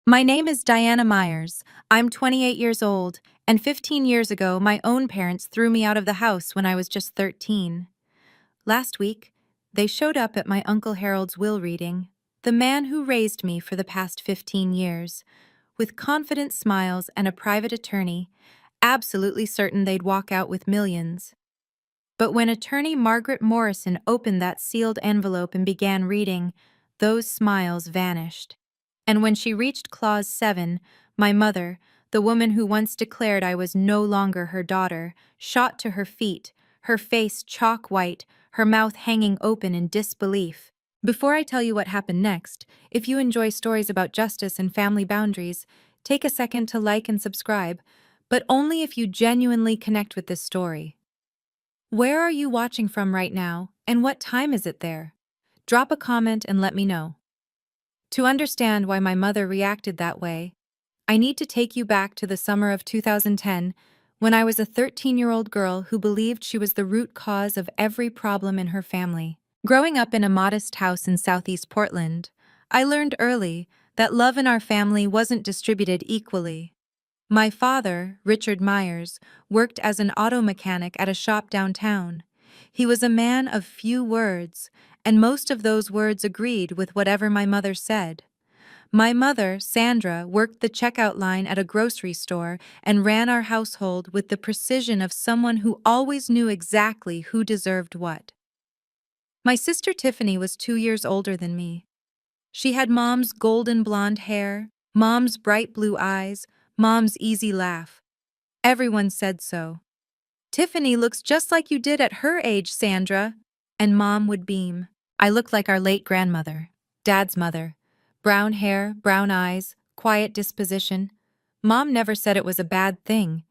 My name is Diana Myers. I'm 28 years old, and 15 years ago, my own parents threw me out of the house when I was just 13. Last week, they showed up at my Uncle Harold's will reading, the man who raised me for the past 15 years, with confident smiles and a private attorney, absolutely certain they'd walk out with millions. But when attorney Margaret Morrison opened that sealed envelope and began reading, those smiles vanished. And when she reached Clause 7, my mother, the woman who once declared I was no longer her daughter, shot to her feet, her face chalk white, her mouth hanging open in disbelief. Before I tell you what happened next, if you enjoy stories about justice and family boundaries, take a second to like and subscribe, but only if you genuinely connect with this story. Where are you watching from right now, and what time is it there? Drop a comment and let me know. To understand why my mother reacted that way, I need to take you back to the summer of 2010, when I was a 13-year-old girl who believed she was the root cause of every problem in her family. Growing up in a modest house in Southeast Portland, I learned early that love in our family wasn't distributed equally. My father, Richard Myers, worked as an auto mechanic at a shop downtown. He was a man of few words, and most of those words agreed with whatever my mother said. My mother, Sandra, worked the checkout line at a grocery store and ran our household with the precision of someone who always knew exactly who deserved what. My sister Tiffany was 2 years older than me. She had Mom's golden blonde hair, Mom's bright blue eyes, Mom's easy laugh. Everyone said so. "Tiffany looks just like you did at her age, Sandra." And Mom would beam. I looked like our late grandmother, Dad's mother. Brown hair, brown eyes, quiet disposition. Mom never said it was a bad thing.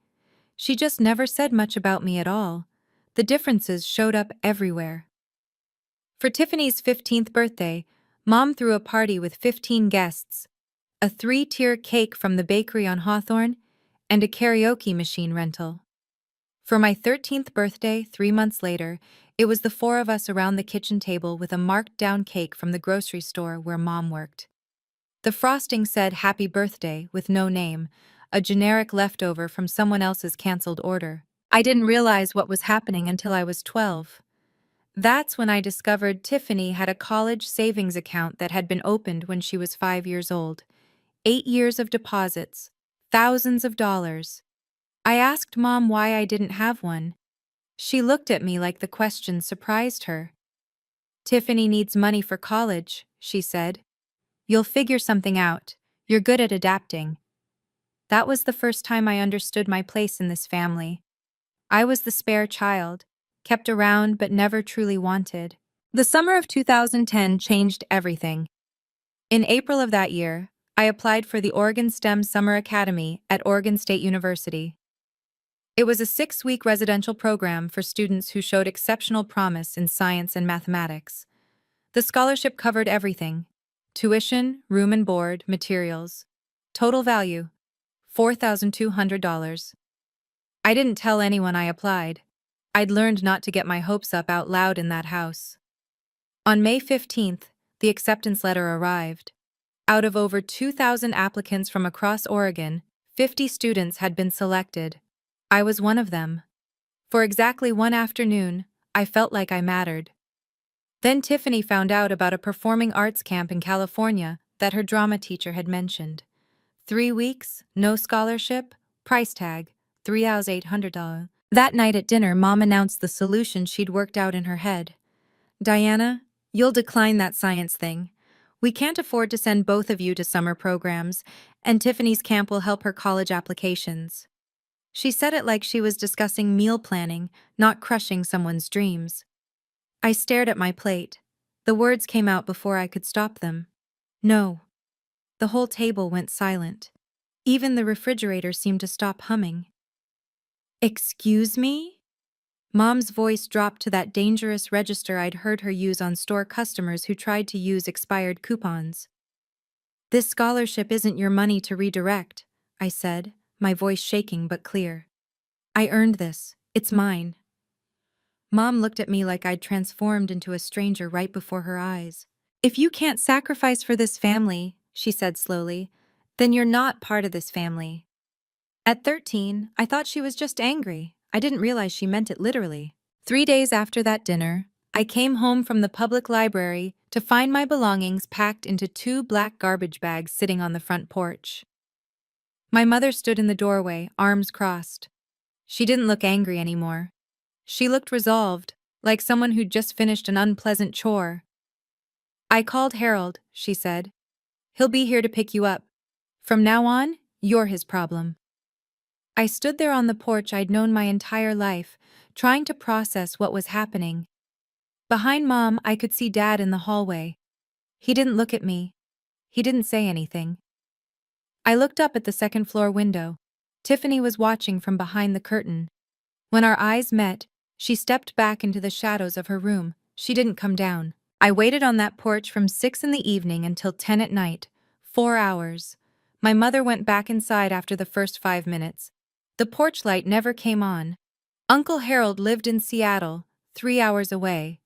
She just never said much about me at all. The differences showed up everywhere. For Tiffany's 15th birthday, Mom threw a party with 15 guests, a 3-tier cake from the bakery on Hawthorne, and a karaoke machine rental. For my 13th birthday, 3 months later, it was the 4 of us around the kitchen table with a marked-down cake from the grocery store where Mom worked. The frosting said "Happy Birthday" with no name, a generic leftover from someone else's canceled order. I didn't realize what was happening until I was 12. That's when I discovered Tiffany had a college savings account that had been opened when she was 5 years old. 8 years of deposits, thousands of dollars. I asked Mom why I didn't have one. She looked at me like the question surprised her. "Tiffany needs money for college," she said. "You'll figure something out. You're good at adapting." That was the first time I understood my place in this family. I was the spare child, kept around but never truly wanted. The summer of 2010 changed everything. In April of that year, I applied for the Oregon STEM Summer Academy at Oregon State University. It was a 6-week residential program for students who showed exceptional promise in science and mathematics. The scholarship covered everything: tuition, room and board, materials. Total value: $4,200. I didn't tell anyone I applied. I'd learned not to get my hopes up out loud in that house. On May 15th, the acceptance letter arrived. Out of over 2,000 applicants from across Oregon, 50 students had been selected. I was one of them. For exactly one afternoon, I felt like I mattered. Then Tiffany found out about a performing arts camp in California that her drama teacher had mentioned. 3 weeks, no scholarship, price tag, $3,800. That night at dinner, Mom announced the solution she'd worked out in her head. "Diana, you'll decline that science thing. We can't afford to send both of you to summer programs, and Tiffany's camp will help her college applications." She said it like she was discussing meal planning, not crushing someone's dreams. I stared at my plate. The words came out before I could stop them. "No." The whole table went silent. Even the refrigerator seemed to stop humming. "Excuse me?" Mom's voice dropped to that dangerous register I'd heard her use on store customers who tried to use expired coupons. "This scholarship isn't your money to redirect," I said, my voice shaking but clear. "I earned this. It's mine." Mom looked at me like I'd transformed into a stranger right before her eyes. "If you can't sacrifice for this family," she said slowly, Then you're not part of this family. At 13, I thought she was just angry. I didn't realize she meant it literally. 3 days after that dinner, I came home from the public library to find my belongings packed into 2 black garbage bags sitting on the front porch. My mother stood in the doorway, arms crossed. She didn't look angry anymore. She looked resolved, like someone who'd just finished an unpleasant chore. "I called Harold," she said. "He'll be here to pick you up. From now on, you're his problem." I stood there on the porch I'd known my entire life, trying to process what was happening. Behind Mom, I could see Dad in the hallway. He didn't look at me. He didn't say anything. I looked up at the second-floor window. Tiffany was watching from behind the curtain. When our eyes met, she stepped back into the shadows of her room. She didn't come down. I waited on that porch from 6 in the evening until 10 at night. 4 hours. My mother went back inside after the first 5 minutes. The porch light never came on. Uncle Harold lived in Seattle, 3 hours away.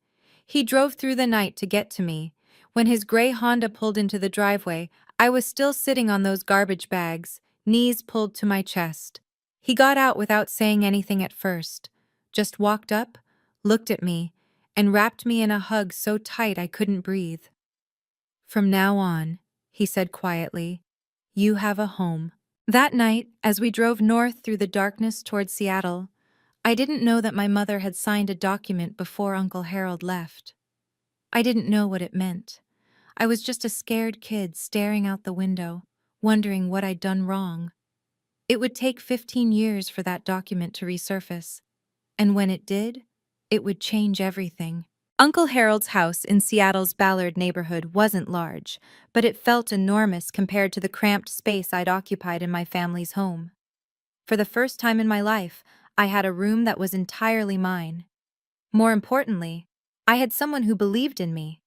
He drove through the night to get to me. When his gray Honda pulled into the driveway, I was still sitting on those garbage bags, knees pulled to my chest. He got out without saying anything at first. Just walked up, looked at me, and wrapped me in a hug so tight I couldn't breathe. "From now on," he said quietly, "you have a home." That night, as we drove north through the darkness toward Seattle, I didn't know that my mother had signed a document before Uncle Harold left. I didn't know what it meant. I was just a scared kid staring out the window, wondering what I'd done wrong. It would take 15 years for that document to resurface, and when it did, it would change everything. Uncle Harold's house in Seattle's Ballard neighborhood wasn't large, but it felt enormous compared to the cramped space I'd occupied in my family's home. For the first time in my life, I had a room that was entirely mine. More importantly, I had someone who believed in me.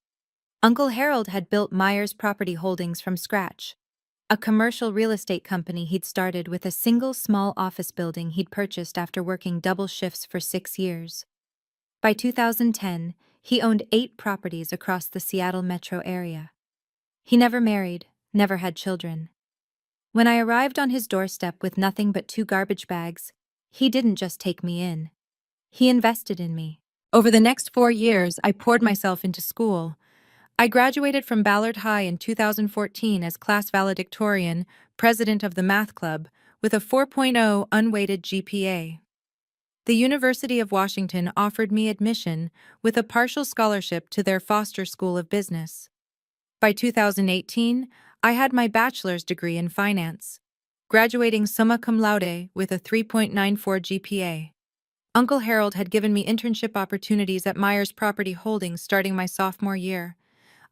Uncle Harold had built Myers Property Holdings from scratch, a commercial real estate company he'd started with a single small office building he'd purchased after working double shifts for 6 years. By 2010, he owned 8 properties across the Seattle metro area. He never married, never had children. When I arrived on his doorstep with nothing but 2 garbage bags, he didn't just take me in. He invested in me. Over the next 4 years, I poured myself into school. I graduated from Ballard High in 2014 as class valedictorian, president of the math club, with a 4.0 unweighted GPA. The University of Washington offered me admission with a partial scholarship to their Foster School of Business. By 2018, I had my bachelor's degree in finance, graduating summa cum laude with a 3.94 GPA. Uncle Harold had given me internship opportunities at Myers Property Holdings starting my sophomore year.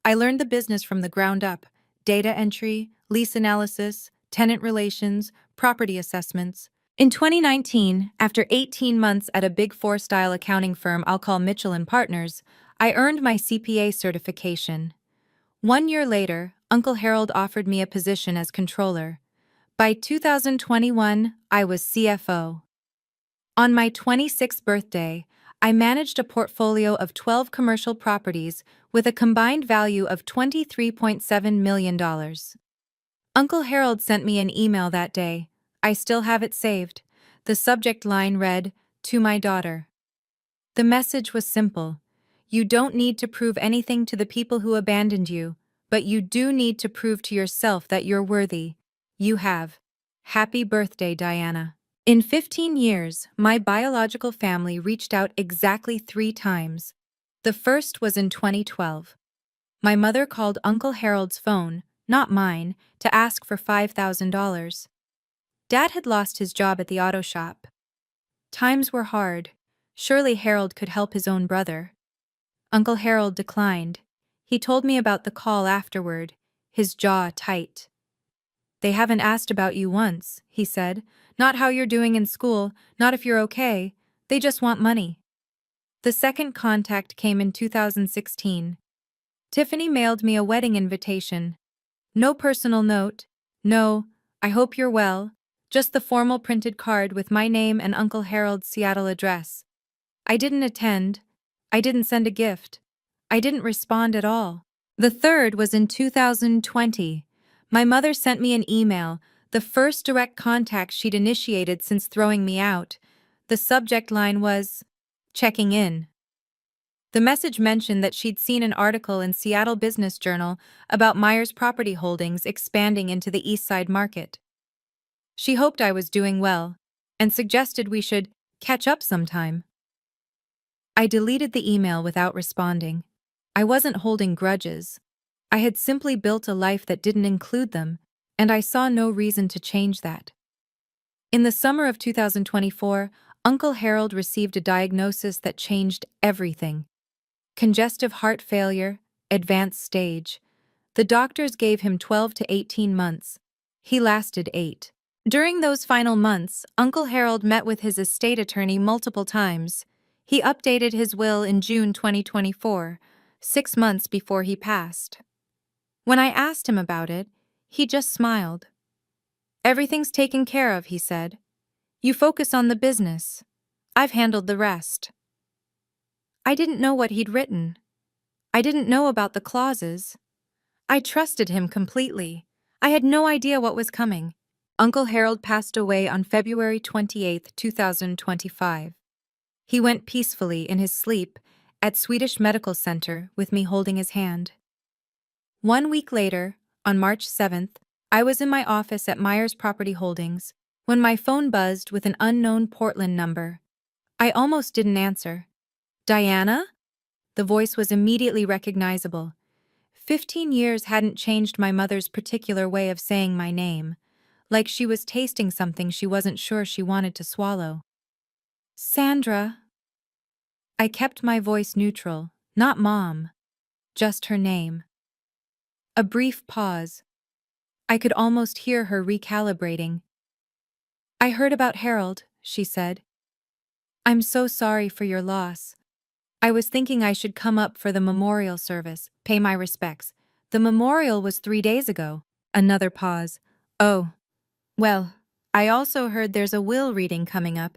I learned the business from the ground up: data entry, lease analysis, tenant relations, property assessments. In 2019, after 18 months at a Big Four-style accounting firm I'll call Mitchell & Partners, I earned my CPA certification. 1 year later, Uncle Harold offered me a position as controller. By 2021, I was CFO. On my 26th birthday, I managed a portfolio of 12 commercial properties with a combined value of $23.7 million. Uncle Harold sent me an email that day. I still have it saved. The subject line read, "To my daughter." The message was simple. You don't need to prove anything to the people who abandoned you, but you do need to prove to yourself that you're worthy. You have. Happy birthday, Diana. In 15 years, my biological family reached out exactly 3 times. The first was in 2012. My mother called Uncle Harold's phone, not mine, to ask for $5,000. Dad had lost his job at the auto shop. Times were hard. Surely Harold could help his own brother. Uncle Harold declined. He told me about the call afterward, his jaw tight. "They haven't asked about you once," he said. "Not how you're doing in school, not if you're okay. They just want money." The second contact came in 2016. Tiffany mailed me a wedding invitation. No personal note. No, "I hope you're well," just the formal printed card with my name and Uncle Harold's Seattle address. I didn't attend. I didn't send a gift. I didn't respond at all. The third was in 2020. My mother sent me an email, the first direct contact she'd initiated since throwing me out. The subject line was, "Checking in." The message mentioned that she'd seen an article in Seattle Business Journal about Myers property holdings expanding into the East Side market. She hoped I was doing well, and suggested we should catch up sometime. I deleted the email without responding. I wasn't holding grudges. I had simply built a life that didn't include them, and I saw no reason to change that. In the summer of 2024, Uncle Harold received a diagnosis that changed everything. Congestive heart failure, advanced stage. The doctors gave him 12 to 18 months. He lasted 8. During those final months, Uncle Harold met with his estate attorney multiple times. He updated his will in June 2024, 6 months before he passed. When I asked him about it, he just smiled. "Everything's taken care of," he said. "You focus on the business. I've handled the rest." I didn't know what he'd written. I didn't know about the clauses. I trusted him completely. I had no idea what was coming. Uncle Harold passed away on February 28, 2025. He went peacefully in his sleep at Swedish Medical Center with me holding his hand. 1 week later, on March 7th, I was in my office at Myers Property Holdings when my phone buzzed with an unknown Portland number. I almost didn't answer. "Diana?" The voice was immediately recognizable. 15 years hadn't changed my mother's particular way of saying my name, like she was tasting something she wasn't sure she wanted to swallow. "Sandra." I kept my voice neutral, not Mom, just her name. A brief pause. I could almost hear her recalibrating. "I heard about Harold," she said. "I'm so sorry for your loss. I was thinking I should come up for the memorial service, pay my respects. The memorial was 3 days ago." Another pause. "Oh, well, I also heard there's a will reading coming up.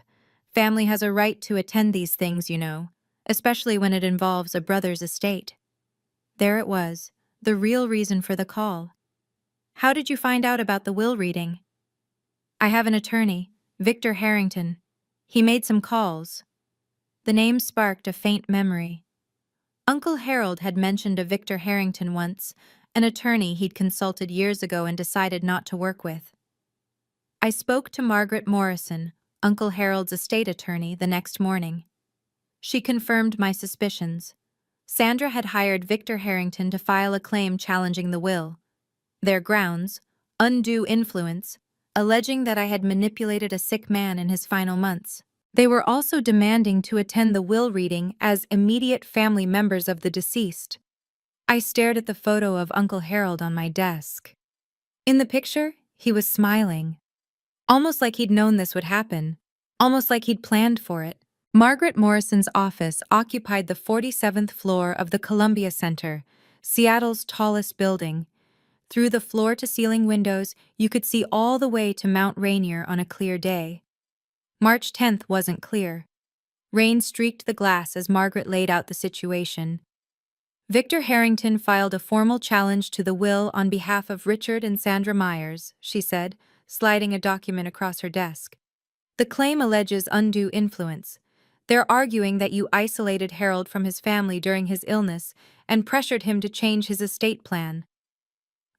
Family has a right to attend these things, you know, especially when it involves a brother's estate." There it was, the real reason for the call. "How did you find out about the will reading?" "I have an attorney, Victor Harrington. He made some calls." The name sparked a faint memory. Uncle Harold had mentioned a Victor Harrington once, an attorney he'd consulted years ago and decided not to work with. I spoke to Margaret Morrison, Uncle Harold's estate attorney, the next morning. She confirmed my suspicions. Sandra had hired Victor Harrington to file a claim challenging the will. Their grounds: undue influence, alleging that I had manipulated a sick man in his final months. They were also demanding to attend the will reading as immediate family members of the deceased. I stared at the photo of Uncle Harold on my desk. In the picture, he was smiling. Almost like he'd known this would happen. Almost like he'd planned for it. Margaret Morrison's office occupied the 47th floor of the Columbia Center, Seattle's tallest building. Through the floor-to-ceiling windows, you could see all the way to Mount Rainier on a clear day. March 10th wasn't clear. Rain streaked the glass as Margaret laid out the situation. "Victor Harrington filed a formal challenge to the will on behalf of Richard and Sandra Myers," she said, sliding a document across her desk. "The claim alleges undue influence. They're arguing that you isolated Harold from his family during his illness and pressured him to change his estate plan."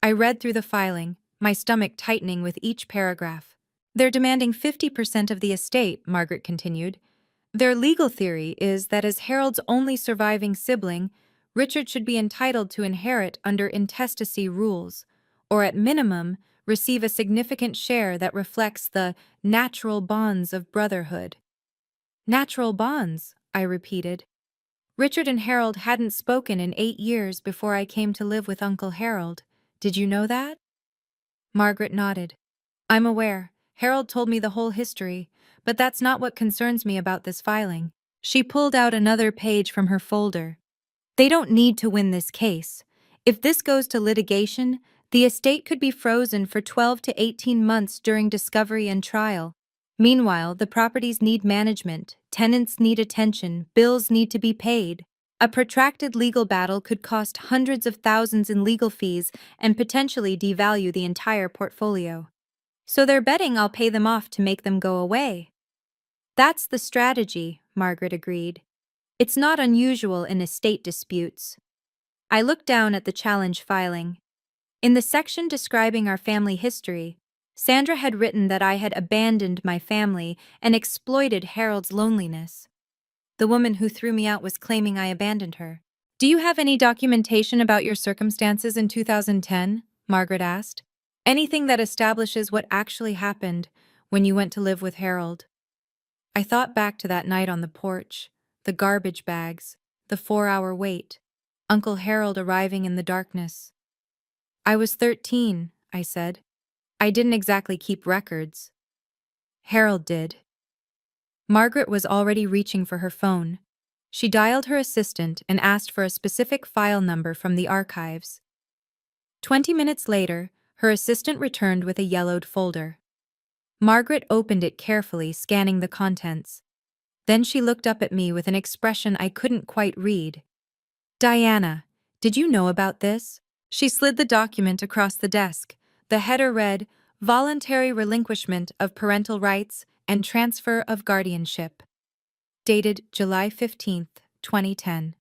I read through the filing, my stomach tightening with each paragraph. "They're demanding 50% of the estate," Margaret continued. "Their legal theory is that as Harold's only surviving sibling, Richard should be entitled to inherit under intestacy rules, or at minimum, receive a significant share that reflects the natural bonds of brotherhood." "Natural bonds," I repeated. "Richard and Harold hadn't spoken in 8 years before I came to live with Uncle Harold. Did you know that?" Margaret nodded. "I'm aware. Harold told me the whole history, but that's not what concerns me about this filing." She pulled out another page from her folder. "They don't need to win this case. If this goes to litigation, the estate could be frozen for 12 to 18 months during discovery and trial. Meanwhile, the properties need management, tenants need attention, bills need to be paid." A protracted legal battle could cost hundreds of thousands in legal fees and potentially devalue the entire portfolio. So they're betting I'll pay them off to make them go away. That's the strategy, Margaret agreed. It's not unusual in estate disputes. I looked down at the challenge filing. In the section describing our family history, Sandra had written that I had abandoned my family and exploited Harold's loneliness. The woman who threw me out was claiming I abandoned her. Do you have any documentation about your circumstances in 2010? Margaret asked. Anything that establishes what actually happened when you went to live with Harold? I thought back to that night on the porch, the garbage bags, the 4-hour wait, Uncle Harold arriving in the darkness. I was 13, I said. I didn't exactly keep records. Harold did. Margaret was already reaching for her phone. She dialed her assistant and asked for a specific file number from the archives. 20 minutes later, her assistant returned with a yellowed folder. Margaret opened it carefully, scanning the contents. Then she looked up at me with an expression I couldn't quite read. Diana, did you know about this? She slid the document across the desk. The header read, Voluntary Relinquishment of Parental Rights and Transfer of Guardianship. Dated July 15, 2010.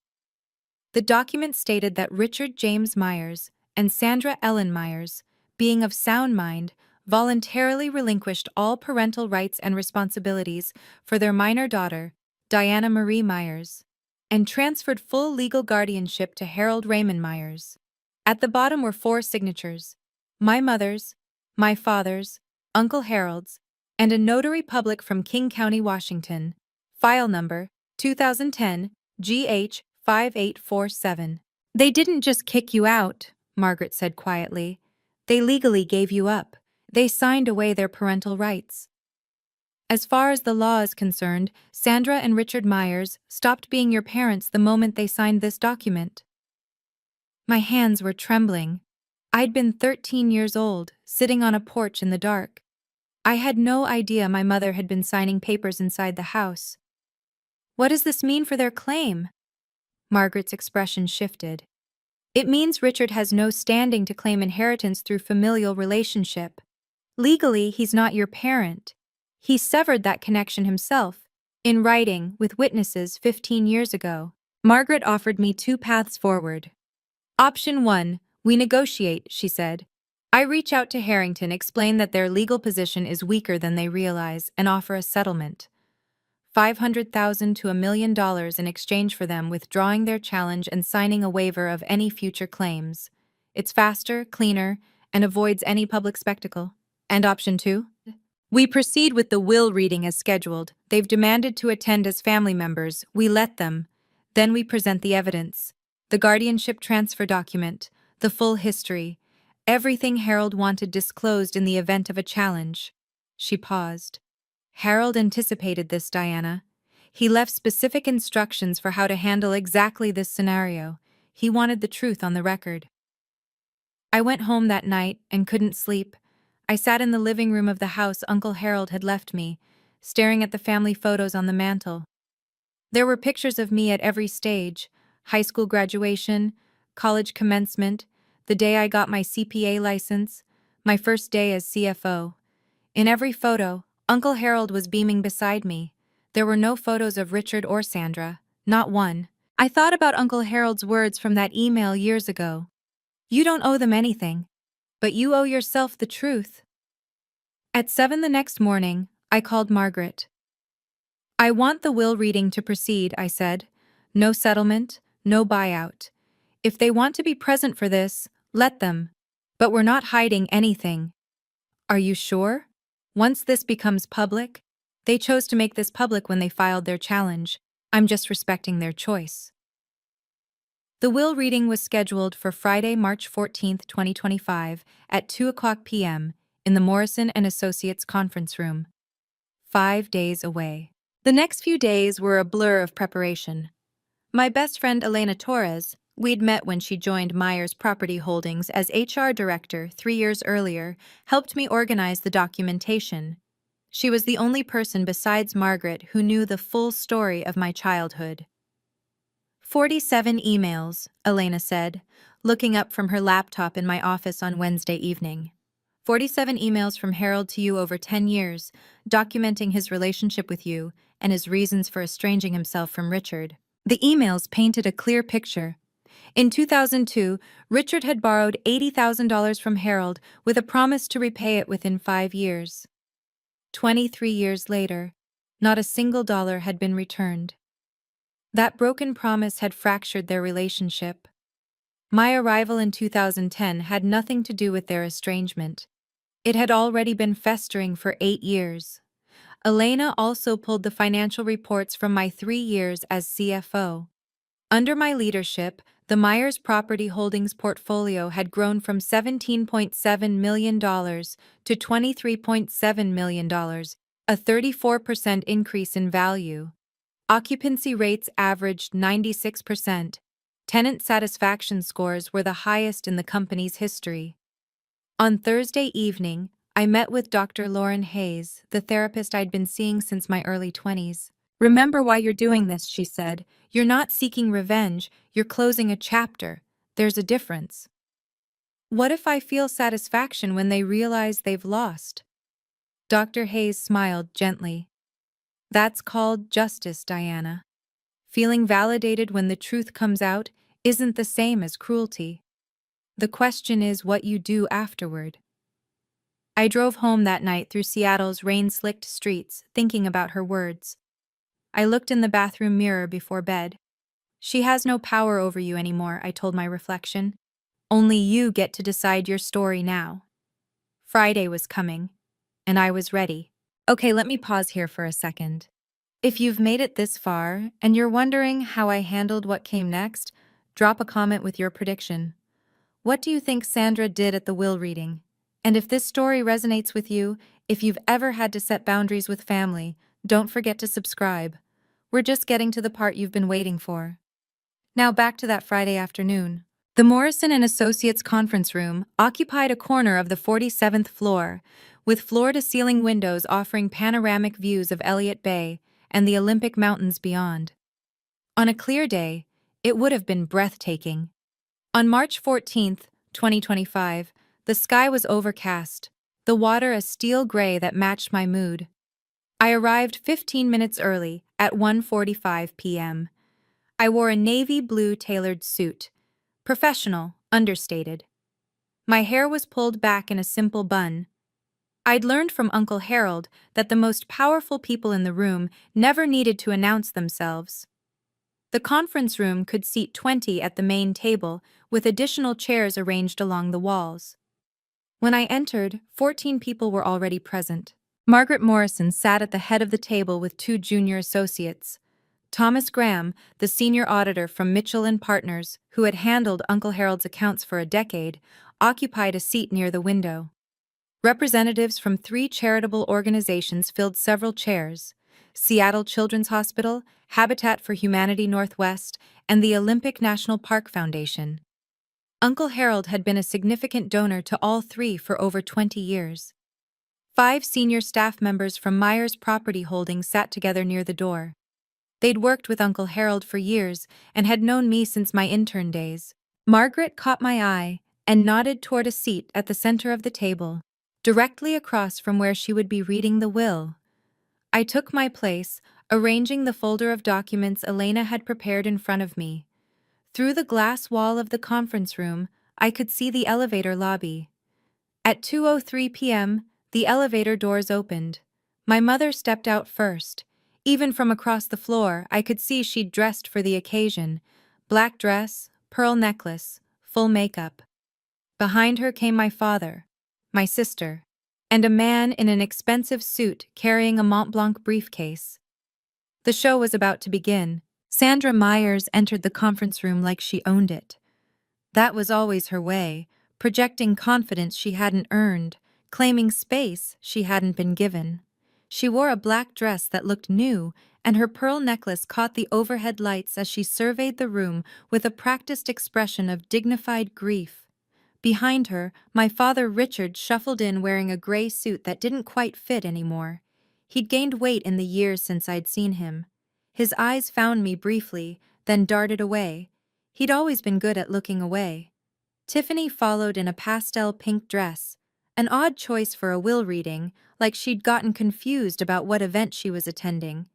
The document stated that Richard James Myers and Sandra Ellen Myers, being of sound mind, voluntarily relinquished all parental rights and responsibilities for their minor daughter, Diana Marie Myers, and transferred full legal guardianship to Harold Raymond Myers. At the bottom were 4 signatures: my mother's, my father's, Uncle Harold's, and a notary public from King County, Washington. File number 2010 GH 5847. They didn't just kick you out, Margaret said quietly. They legally gave you up. They signed away their parental rights. As far as the law is concerned, Sandra and Richard Myers stopped being your parents the moment they signed this document. My hands were trembling. I'd been 13 years old, sitting on a porch in the dark. I had no idea my mother had been signing papers inside the house. What does this mean for their claim? Margaret's expression shifted. It means Richard has no standing to claim inheritance through familial relationship. Legally, he's not your parent. He severed that connection himself, in writing, with witnesses 15 years ago. Margaret offered me 2 paths forward. Option 1, we negotiate, she said. I reach out to Harrington, explain that their legal position is weaker than they realize, and offer a settlement. $500,000 to $1 million in exchange for them withdrawing their challenge and signing a waiver of any future claims. It's faster, cleaner, and avoids any public spectacle. And option 2? We proceed with the will reading as scheduled. They've demanded to attend as family members. We let them. Then we present the evidence. The guardianship transfer document, the full history, everything Harold wanted disclosed in the event of a challenge. She paused. Harold anticipated this, Diana. He left specific instructions for how to handle exactly this scenario. He wanted the truth on the record. I went home that night and couldn't sleep. I sat in the living room of the house Uncle Harold had left me, staring at the family photos on the mantel. There were pictures of me at every stage: high school graduation, college commencement, the day I got my CPA license, my first day as CFO. In every photo, Uncle Harold was beaming beside me. There were no photos of Richard or Sandra, not one. I thought about Uncle Harold's words from that email years ago. You don't owe them anything, but you owe yourself the truth. At 7 the next morning, I called Margaret. I want the will reading to proceed, I said. No settlement, no buyout. If they want to be present for this, let them. But we're not hiding anything. Are you sure? Once this becomes public, they chose to make this public when they filed their challenge. I'm just respecting their choice. The will reading was scheduled for Friday, March 14, 2025, at 2:00 p.m. in the Morrison & Associates conference room. 5 days away. The next few days were a blur of preparation. My best friend Elena Torres, we'd met when she joined Myers Property Holdings as HR director 3 years earlier, helped me organize the documentation. She was the only person besides Margaret who knew the full story of my childhood. 47 emails, Elena said, looking up from her laptop in my office on Wednesday evening. 47 emails from Harold to you over 10 years, documenting his relationship with you and his reasons for estranging himself from Richard. The emails painted a clear picture. In 2002, Richard had borrowed $80,000 from Harold with a promise to repay it within 5 years. 23 years later, not a single dollar had been returned. That broken promise had fractured their relationship. My arrival in 2010 had nothing to do with their estrangement. It had already been festering for 8 years. Elena also pulled the financial reports from my 3 years as CFO. Under my leadership, the Myers Property Holdings portfolio had grown from $17.7 million to $23.7 million, a 34% increase in value. Occupancy rates averaged 96%. Tenant satisfaction scores were the highest in the company's history. On Thursday evening, I met with Dr. Lauren Hayes, the therapist I'd been seeing since my early 20s. "Remember why you're doing this," she said. "You're not seeking revenge, you're closing a chapter. There's a difference." "What if I feel satisfaction when they realize they've lost?" Dr. Hayes smiled gently. "That's called justice, Diana. Feeling validated when the truth comes out isn't the same as cruelty. The question is what you do afterward." I drove home that night through Seattle's rain-slicked streets, thinking about her words. I looked in the bathroom mirror before bed. "She has no power over you anymore," I told my reflection. "Only you get to decide your story now." Friday was coming, and I was ready. Okay, let me pause here for a second. If you've made it this far, and you're wondering how I handled what came next, drop a comment with your prediction. What do you think Sandra did at the will reading? And if this story resonates with you, if you've ever had to set boundaries with family, don't forget to subscribe. We're just getting to the part you've been waiting for. Now back to that Friday afternoon. The Morrison and Associates conference room occupied a corner of the 47th floor, with floor-to-ceiling windows offering panoramic views of Elliott Bay and the Olympic Mountains beyond. On a clear day, it would have been breathtaking. On March 14th, 2025, the sky was overcast, the water a steel gray that matched my mood. I arrived 15 minutes early at 1:45 p.m. I wore a navy blue tailored suit. Professional, understated. My hair was pulled back in a simple bun. I'd learned from Uncle Harold that the most powerful people in the room never needed to announce themselves. The conference room could seat 20 at the main table, with additional chairs arranged along the walls. When I entered, 14 people were already present. Margaret Morrison sat at the head of the table with 2 junior associates. Thomas Graham, the senior auditor from Mitchell and Partners, who had handled Uncle Harold's accounts for a decade, occupied a seat near the window. Representatives from 3 charitable organizations filled several chairs: Seattle Children's Hospital, Habitat for Humanity Northwest, and the Olympic National Park Foundation. Uncle Harold had been a significant donor to all 3 for over 20 years. 5 senior staff members from Myers Property Holdings sat together near the door. They'd worked with Uncle Harold for years and had known me since my intern days. Margaret caught my eye and nodded toward a seat at the center of the table, directly across from where she would be reading the will. I took my place, arranging the folder of documents Elena had prepared in front of me. Through the glass wall of the conference room, I could see the elevator lobby. At 2:03 p.m., the elevator doors opened. My mother stepped out first. Even from across the floor, I could see she'd dressed for the occasion. Black dress, pearl necklace, full makeup. Behind her came my father, my sister, and a man in an expensive suit carrying a Mont Blanc briefcase. The show was about to begin. Sandra Myers entered the conference room like she owned it. That was always her way, projecting confidence she hadn't earned, claiming space she hadn't been given. She wore a black dress that looked new, and her pearl necklace caught the overhead lights as she surveyed the room with a practiced expression of dignified grief. Behind her, my father Richard shuffled in wearing a gray suit that didn't quite fit anymore. He'd gained weight in the years since I'd seen him. His eyes found me briefly, then darted away. He'd always been good at looking away. Tiffany followed in a pastel pink dress, an odd choice for a will reading, like she'd gotten confused about what event she was attending.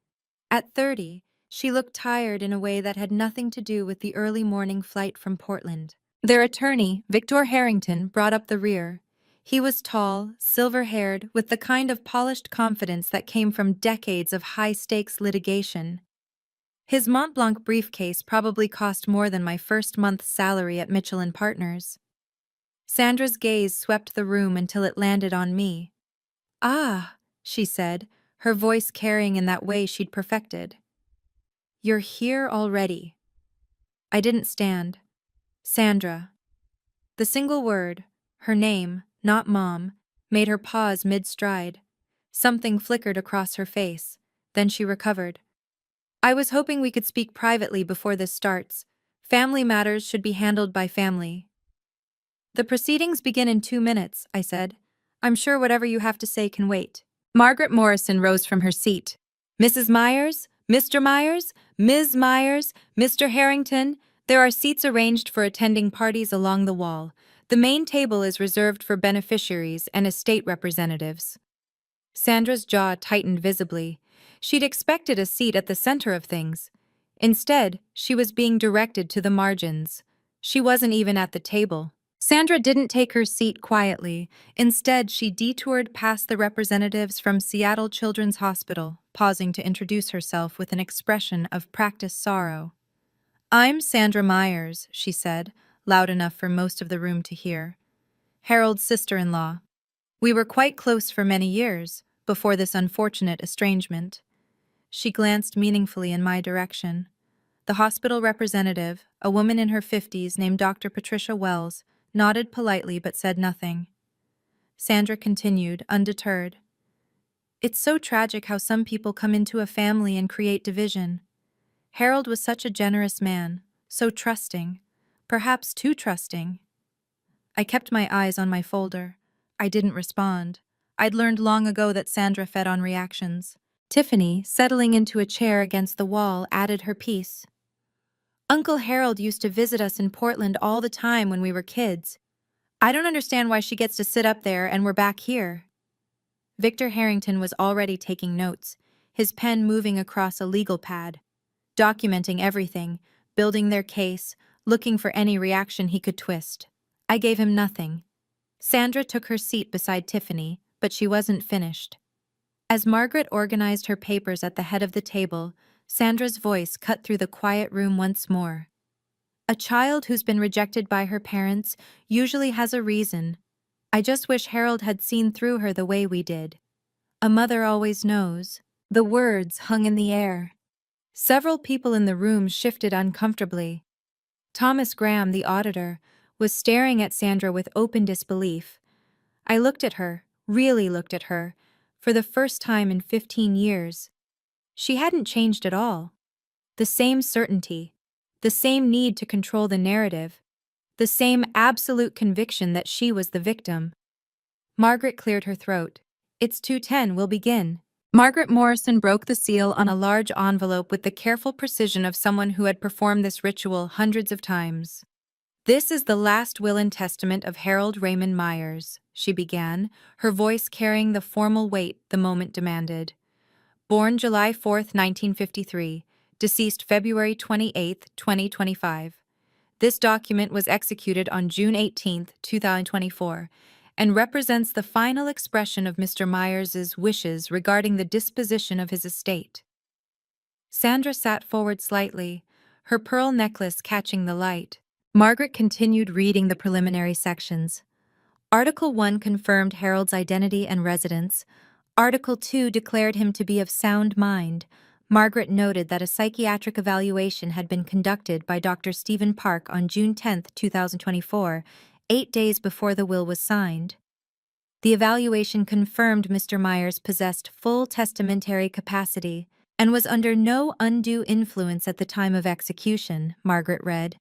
At 30, she looked tired in a way that had nothing to do with the early morning flight from Portland. Their attorney, Victor Harrington, brought up the rear. He was tall, silver-haired, with the kind of polished confidence that came from decades of high-stakes litigation. His Mont Blanc briefcase probably cost more than my first month's salary at Mitchell & Partners. Sandra's gaze swept the room until it landed on me. "Ah," she said, her voice carrying in that way she'd perfected. "You're here already." I didn't stand. Sandra. The single word, her name, not Mom, made her pause mid-stride. Something flickered across her face. Then she recovered. "I was hoping we could speak privately before this starts. Family matters should be handled by family." "The proceedings begin in 2 minutes," I said. "I'm sure whatever you have to say can wait." Margaret Morrison rose from her seat. "Mrs. Myers, Mr. Myers, Ms. Myers, Mr. Harrington, there are seats arranged for attending parties along the wall. The main table is reserved for beneficiaries and estate representatives." Sandra's jaw tightened visibly. She'd expected a seat at the center of things. Instead, she was being directed to the margins. She wasn't even at the table. Sandra didn't take her seat quietly. Instead, she detoured past the representatives from Seattle Children's Hospital, pausing to introduce herself with an expression of practiced sorrow. "I'm Sandra Myers," she said, loud enough for most of the room to hear. "Harold's sister-in-law. We were quite close for many years, before this unfortunate estrangement." She glanced meaningfully in my direction. The hospital representative, a woman in her 50s named Dr. Patricia Wells, nodded politely but said nothing. Sandra continued, undeterred. "It's so tragic how some people come into a family and create division. Harold was such a generous man, so trusting, perhaps too trusting." I kept my eyes on my folder. I didn't respond. I'd learned long ago that Sandra fed on reactions. Tiffany, settling into a chair against the wall, added her piece. "Uncle Harold used to visit us in Portland all the time when we were kids. I don't understand why she gets to sit up there and we're back here." Victor Harrington was already taking notes, his pen moving across a legal pad, documenting everything, building their case, looking for any reaction he could twist. I gave him nothing. Sandra took her seat beside Tiffany, but she wasn't finished. As Margaret organized her papers at the head of the table, Sandra's voice cut through the quiet room once more. "A child who's been rejected by her parents usually has a reason. I just wish Harold had seen through her the way we did. A mother always knows." The words hung in the air. Several people in the room shifted uncomfortably. Thomas Graham, the auditor, was staring at Sandra with open disbelief. I looked at her, really looked at her, for the first time in 15 years. She hadn't changed at all. The same certainty, the same need to control the narrative, the same absolute conviction that she was the victim. Margaret cleared her throat. "It's 2:10, we'll begin." Margaret Morrison broke the seal on a large envelope with the careful precision of someone who had performed this ritual hundreds of times. "This is the last will and testament of Harold Raymond Myers," she began, her voice carrying the formal weight the moment demanded. "Born July 4, 1953, deceased February 28, 2025. This document was executed on June 18, 2024, and represents the final expression of Mr. Myers's wishes regarding the disposition of his estate." Sandra sat forward slightly, her pearl necklace catching the light. Margaret continued reading the preliminary sections. Article 1 confirmed Harold's identity and residence. Article 2 declared him to be of sound mind. Margaret noted that a psychiatric evaluation had been conducted by Dr. Stephen Park on June 10, 2024, 8 days before the will was signed. The evaluation confirmed Mr. Myers possessed full testamentary capacity and was under no undue influence at the time of execution, Margaret read.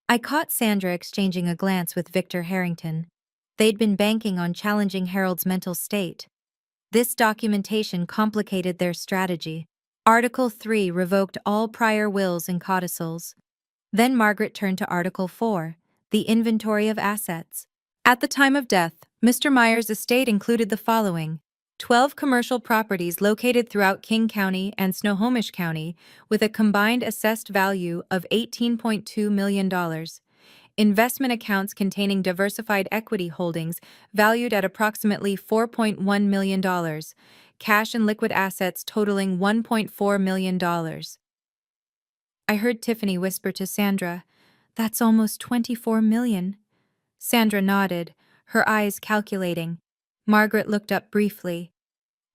I caught Sandra exchanging a glance with Victor Harrington. They'd been banking on challenging Harold's mental state. This documentation complicated their strategy. Article 3 revoked all prior wills and codicils. Then Margaret turned to Article 4, the inventory of assets. At the time of death, Mr. Myers' estate included the following: 12 commercial properties located throughout King County and Snohomish County with a combined assessed value of $18.2 million. Investment accounts containing diversified equity holdings valued at approximately $4.1 million. Cash and liquid assets totaling $1.4 million. I heard Tiffany whisper to Sandra, "That's almost $24 million." Sandra nodded, her eyes calculating. Margaret looked up briefly.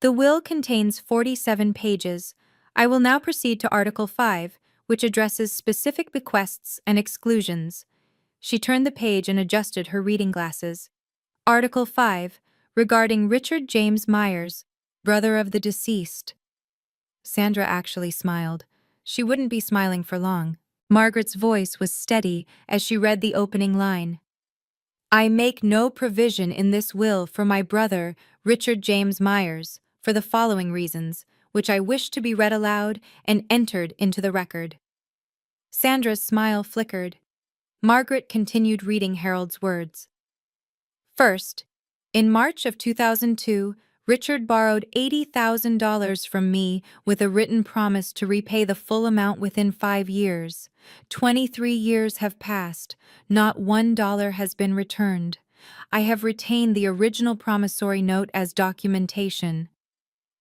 The will contains 47 pages. I will now proceed to Article 5, which addresses specific bequests and exclusions. She turned the page and adjusted her reading glasses. Article 5, regarding Richard James Myers, brother of the deceased. Sandra actually smiled. She wouldn't be smiling for long. Margaret's voice was steady as she read the opening line. I make no provision in this will for my brother, Richard James Myers, for the following reasons, which I wish to be read aloud and entered into the record. Sandra's smile flickered. Margaret continued reading Harold's words. First, in March of 2002, Richard borrowed $80,000 from me with a written promise to repay the full amount within 5 years. 23 years have passed. Not $1 has been returned. I have retained the original promissory note as documentation.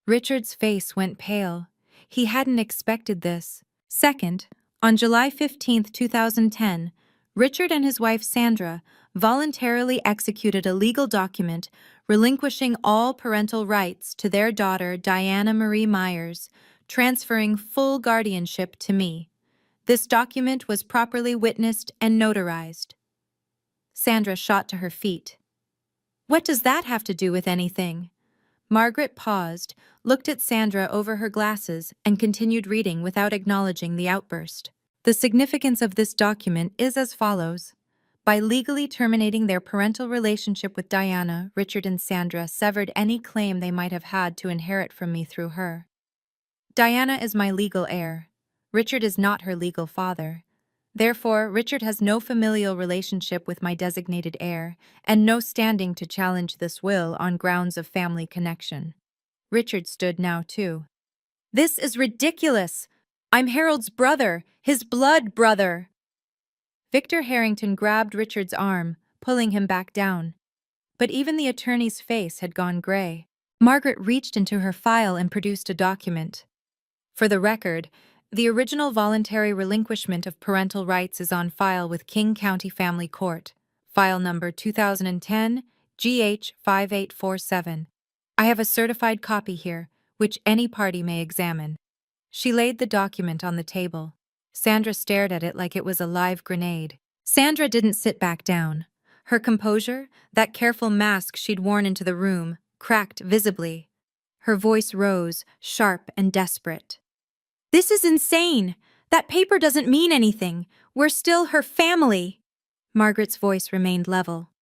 Richard's face went pale. He hadn't expected this. Second, on July 15, 2010, Richard and his wife Sandra voluntarily executed a legal document relinquishing all parental rights to their daughter Diana Marie Myers, transferring full guardianship to me. This document was properly witnessed and notarized. Sandra shot to her feet. What does that have to do with anything? Margaret paused, looked at Sandra over her glasses, and continued reading without acknowledging the outburst. The significance of this document is as follows. By legally terminating their parental relationship with Diana, Richard and Sandra severed any claim they might have had to inherit from me through her. Diana is my legal heir. Richard is not her legal father. Therefore, Richard has no familial relationship with my designated heir, and no standing to challenge this will on grounds of family connection. Richard stood now, too. This is ridiculous! I'm Harold's brother, his blood brother! Victor Harrington grabbed Richard's arm, pulling him back down. But even the attorney's face had gone gray. Margaret reached into her file and produced a document. For the record, the original voluntary relinquishment of parental rights is on file with King County Family Court, file number 2010 GH 5847. I have a certified copy here, which any party may examine. She laid the document on the table. Sandra stared at it like it was a live grenade. Sandra didn't sit back down. Her composure, that careful mask she'd worn into the room, cracked visibly. Her voice rose, sharp and desperate. This is insane! That paper doesn't mean anything. We're still her family. Margaret's voice remained level.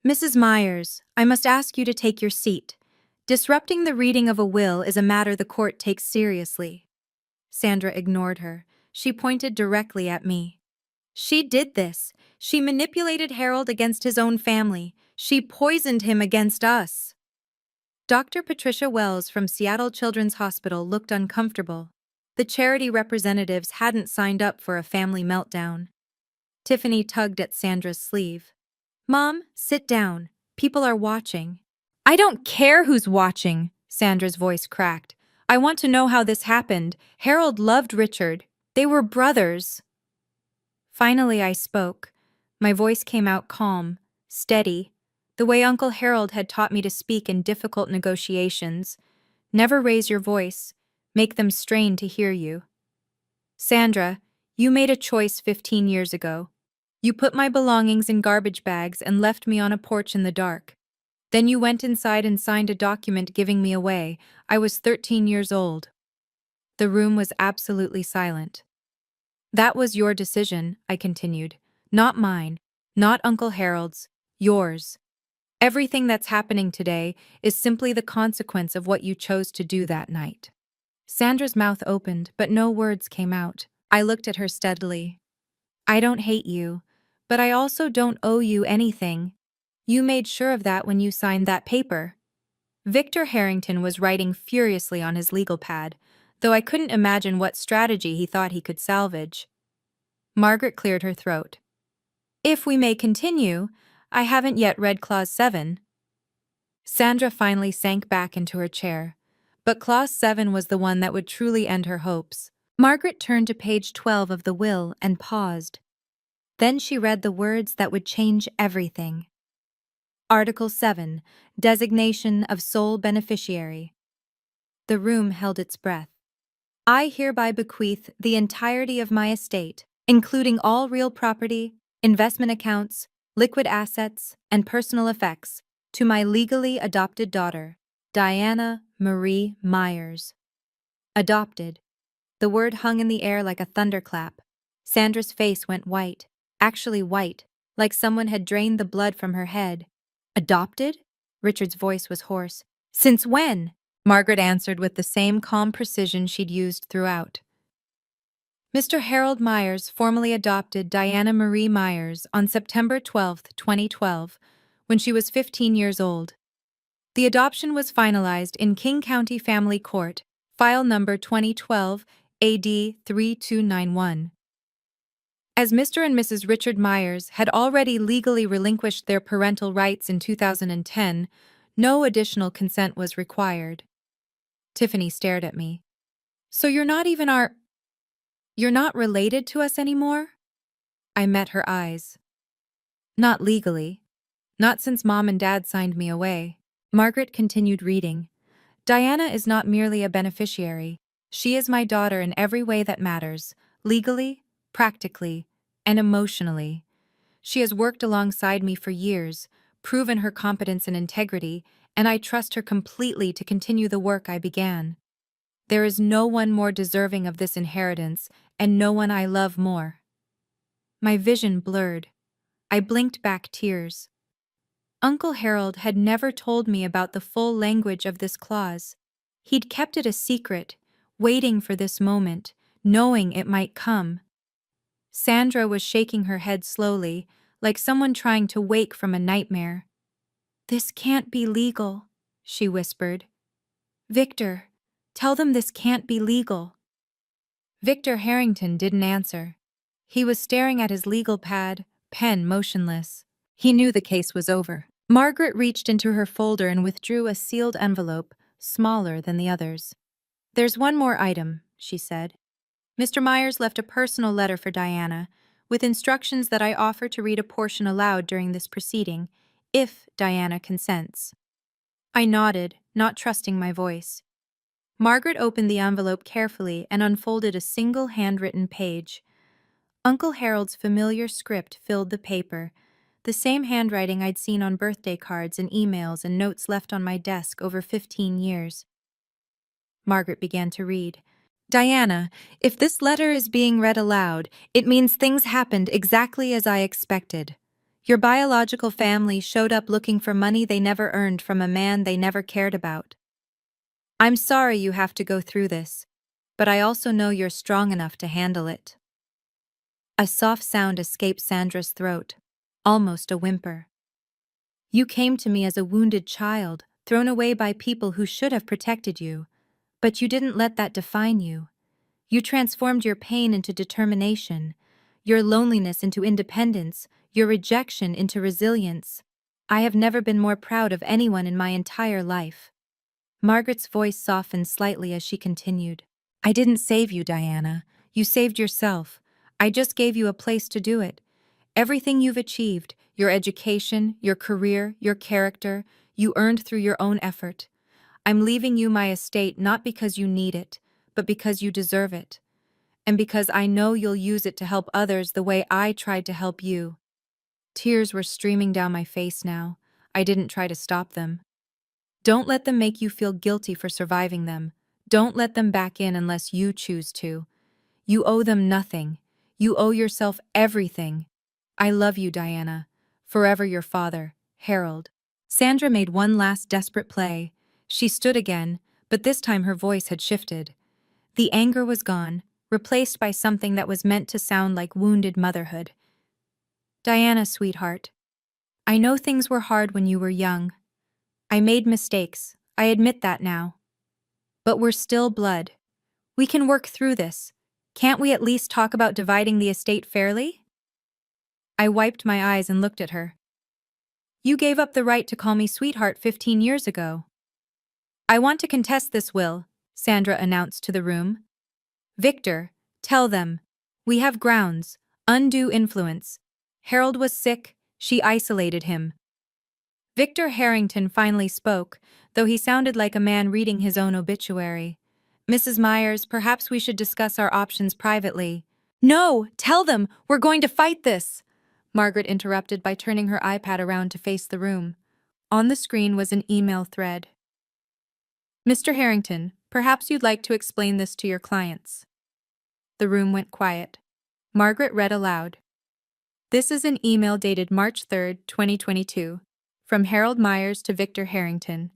Mrs. Myers, I must ask you to take your seat. Disrupting the reading of a will is a matter the court takes seriously. Sandra ignored her. She pointed directly at me. She did this. She manipulated Harold against his own family. She poisoned him against us. Dr. Patricia Wells from Seattle Children's Hospital looked uncomfortable. The charity representatives hadn't signed up for a family meltdown. Tiffany tugged at Sandra's sleeve. Mom, sit down. People are watching. I don't care who's watching, Sandra's voice cracked. I want to know how this happened. Harold loved Richard. They were brothers. Finally, I spoke. My voice came out calm, steady, the way Uncle Harold had taught me to speak in difficult negotiations. Never raise your voice. Make them strain to hear you. Sandra, you made a choice 15 years ago. You put my belongings in garbage bags and left me on a porch in the dark. Then you went inside and signed a document giving me away. I was 13 years old. The room was absolutely silent. That was your decision, I continued. Not mine, not Uncle Harold's, yours. Everything that's happening today is simply the consequence of what you chose to do that night. Sandra's mouth opened, but no words came out. I looked at her steadily. I don't hate you, but I also don't owe you anything. You made sure of that when you signed that paper. Victor Harrington was writing furiously on his legal pad, though I couldn't imagine what strategy he thought he could salvage. Margaret cleared her throat. If we may continue, I haven't yet read Clause 7. Sandra finally sank back into her chair, but Clause 7 was the one that would truly end her hopes. Margaret turned to page 12 of the will and paused. Then she read the words that would change everything. Article 7, Designation of Sole Beneficiary. The room held its breath. I hereby bequeath the entirety of my estate, including all real property, investment accounts, liquid assets, and personal effects, to my legally adopted daughter, Diana Marie Myers. Adopted. The word hung in the air like a thunderclap. Sandra's face went white, actually white, like someone had drained the blood from her head. Adopted? Richard's voice was hoarse. Since when? Margaret answered with the same calm precision she'd used throughout. Mr. Harold Myers formally adopted Diana Marie Myers on September 12, 2012, when she was 15 years old. The adoption was finalized in King County Family Court, file number 2012 AD 3291. As Mr. and Mrs. Richard Myers had already legally relinquished their parental rights in 2010, no additional consent was required. Tiffany stared at me. So you're not related to us anymore? I met her eyes. Not legally. Not since Mom and Dad signed me away. Margaret continued reading. Diana is not merely a beneficiary. She is my daughter in every way that matters, legally, practically, and emotionally. She has worked alongside me for years, proven her competence and integrity, and I trust her completely to continue the work I began. There is no one more deserving of this inheritance, and no one I love more. My vision blurred. I blinked back tears. Uncle Harold had never told me about the full language of this clause. He'd kept it a secret, waiting for this moment, knowing it might come. Sandra was shaking her head slowly, like someone trying to wake from a nightmare. This can't be legal, she whispered. Victor, tell them this can't be legal. Victor Harrington didn't answer. He was staring at his legal pad, pen motionless. He knew the case was over. Margaret reached into her folder and withdrew a sealed envelope, smaller than the others. There's one more item, she said. Mr. Myers left a personal letter for Diana, with instructions that I offer to read a portion aloud during this proceeding, if Diana consents. I nodded, not trusting my voice. Margaret opened the envelope carefully and unfolded a single handwritten page. Uncle Harold's familiar script filled the paper, the same handwriting I'd seen on birthday cards and emails and notes left on my desk over 15 years. Margaret began to read. Diana, if this letter is being read aloud, it means things happened exactly as I expected. Your biological family showed up looking for money they never earned from a man they never cared about. I'm sorry you have to go through this, but I also know you're strong enough to handle it. A soft sound escaped Sandra's throat, almost a whimper. You came to me as a wounded child, thrown away by people who should have protected you, but you didn't let that define you. You transformed your pain into determination, your loneliness into independence, your rejection into resilience. I have never been more proud of anyone in my entire life. Margaret's voice softened slightly as she continued. I didn't save you, Diana. You saved yourself. I just gave you a place to do it. Everything you've achieved, your education, your career, your character, you earned through your own effort. I'm leaving you my estate not because you need it, but because you deserve it. And because I know you'll use it to help others the way I tried to help you. Tears were streaming down my face now. I didn't try to stop them. Don't let them make you feel guilty for surviving them. Don't let them back in unless you choose to. You owe them nothing. You owe yourself everything. I love you, Diana. Forever your father, Harold. Sandra made one last desperate play. She stood again, but this time her voice had shifted. The anger was gone, replaced by something that was meant to sound like wounded motherhood. Diana, sweetheart, I know things were hard when you were young. I made mistakes. I admit that now. But we're still blood. We can work through this. Can't we at least talk about dividing the estate fairly? I wiped my eyes and looked at her. You gave up the right to call me sweetheart 15 years ago. I want to contest this will, Sandra announced to the room. Victor, tell them. We have grounds. Undue influence. Harold was sick. She isolated him. Victor Harrington finally spoke, though he sounded like a man reading his own obituary. Mrs. Myers, perhaps we should discuss our options privately. No, tell them, we're going to fight this! Margaret interrupted by turning her iPad around to face the room. On the screen was an email thread. Mr. Harrington, perhaps you'd like to explain this to your clients. The room went quiet. Margaret read aloud. This is an email dated March 3, 2022, from Harold Myers to Victor Harrington.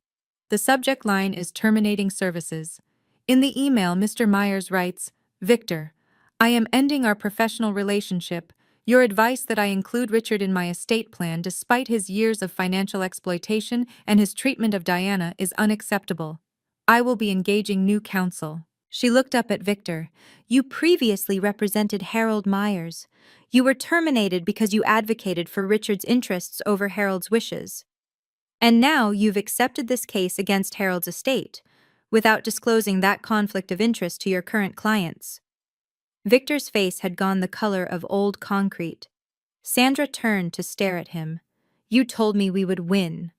The subject line is terminating services. In the email, Mr. Myers writes, Victor, I am ending our professional relationship. Your advice that I include Richard in my estate plan despite his years of financial exploitation and his treatment of Diana is unacceptable. I will be engaging new counsel. She looked up at Victor. You previously represented Harold Myers. You were terminated because you advocated for Richard's interests over Harold's wishes. And now you've accepted this case against Harold's estate, without disclosing that conflict of interest to your current clients. Victor's face had gone the color of old concrete. Sandra turned to stare at him. You told me we would win.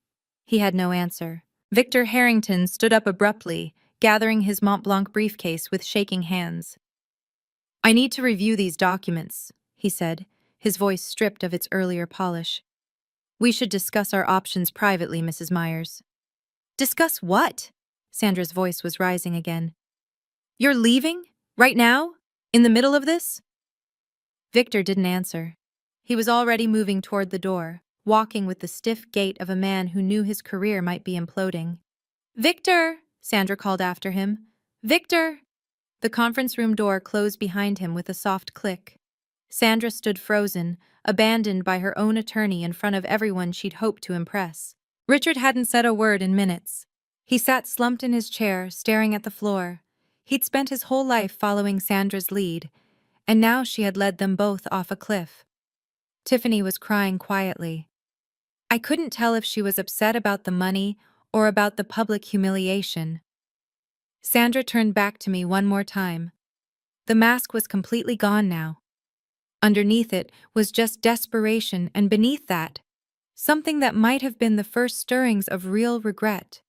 He had no answer. Victor Harrington stood up abruptly, gathering his Mont Blanc briefcase with shaking hands. I need to review these documents, he said, his voice stripped of its earlier polish. We should discuss our options privately, Mrs. Myers. Discuss what? Sandra's voice was rising again. You're leaving? Right now? In the middle of this? Victor didn't answer. He was already moving toward the door, walking with the stiff gait of a man who knew his career might be imploding. Victor! Sandra called after him. Victor! The conference room door closed behind him with a soft click. Sandra stood frozen, abandoned by her own attorney in front of everyone she'd hoped to impress. Richard hadn't said a word in minutes. He sat slumped in his chair, staring at the floor. He'd spent his whole life following Sandra's lead, and now she had led them both off a cliff. Tiffany was crying quietly. I couldn't tell if she was upset about the money or about the public humiliation. Sandra turned back to me one more time. The mask was completely gone now. Underneath it was just desperation, and beneath that, something that might have been the first stirrings of real regret.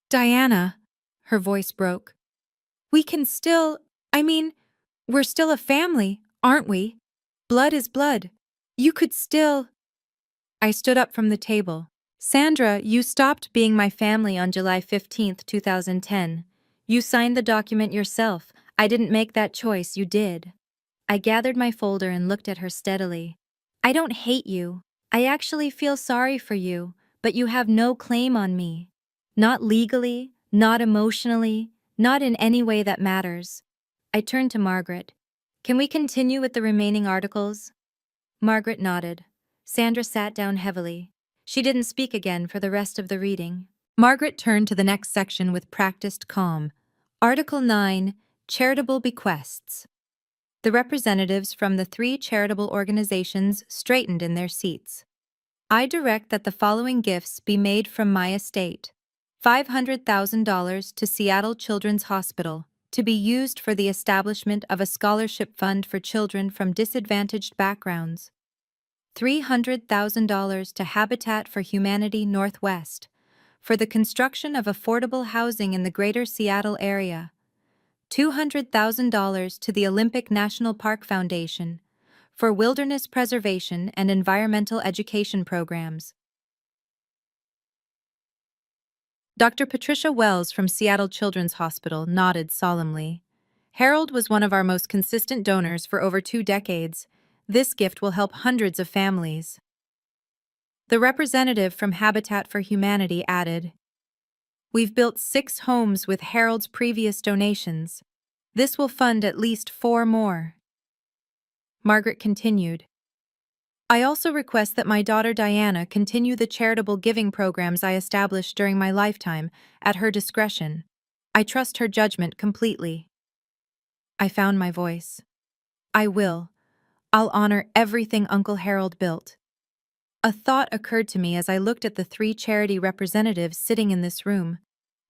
Diana, her voice broke. We can still, we're still a family, aren't we? Blood is blood. You could still... I stood up from the table. Sandra, you stopped being my family on July 15th, 2010. You signed the document yourself. I didn't make that choice, you did. I gathered my folder and looked at her steadily. I don't hate you. I actually feel sorry for you, but you have no claim on me. Not legally, not emotionally, not in any way that matters. I turned to Margaret. Can we continue with the remaining articles? Margaret nodded. Sandra sat down heavily. She didn't speak again for the rest of the reading. Margaret turned to the next section with practiced calm. Article 9, Charitable Bequests. The representatives from the 3 charitable organizations straightened in their seats. I direct that the following gifts be made from my estate. $500,000 to Seattle Children's Hospital, to be used for the establishment of a scholarship fund for children from disadvantaged backgrounds. $300,000 to Habitat for Humanity Northwest, for the construction of affordable housing in the greater Seattle area. $200,000 to the Olympic National Park Foundation, for wilderness preservation and environmental education programs. Dr. Patricia Wells from Seattle Children's Hospital nodded solemnly. Harold was one of our most consistent donors for over 2 decades. This gift will help hundreds of families. The representative from Habitat for Humanity added, We've built 6 homes with Harold's previous donations. This will fund at least 4 more. Margaret continued. I also request that my daughter Diana continue the charitable giving programs I established during my lifetime, at her discretion. I trust her judgment completely. I found my voice. I will. I'll honor everything Uncle Harold built. A thought occurred to me as I looked at the 3 charity representatives sitting in this room.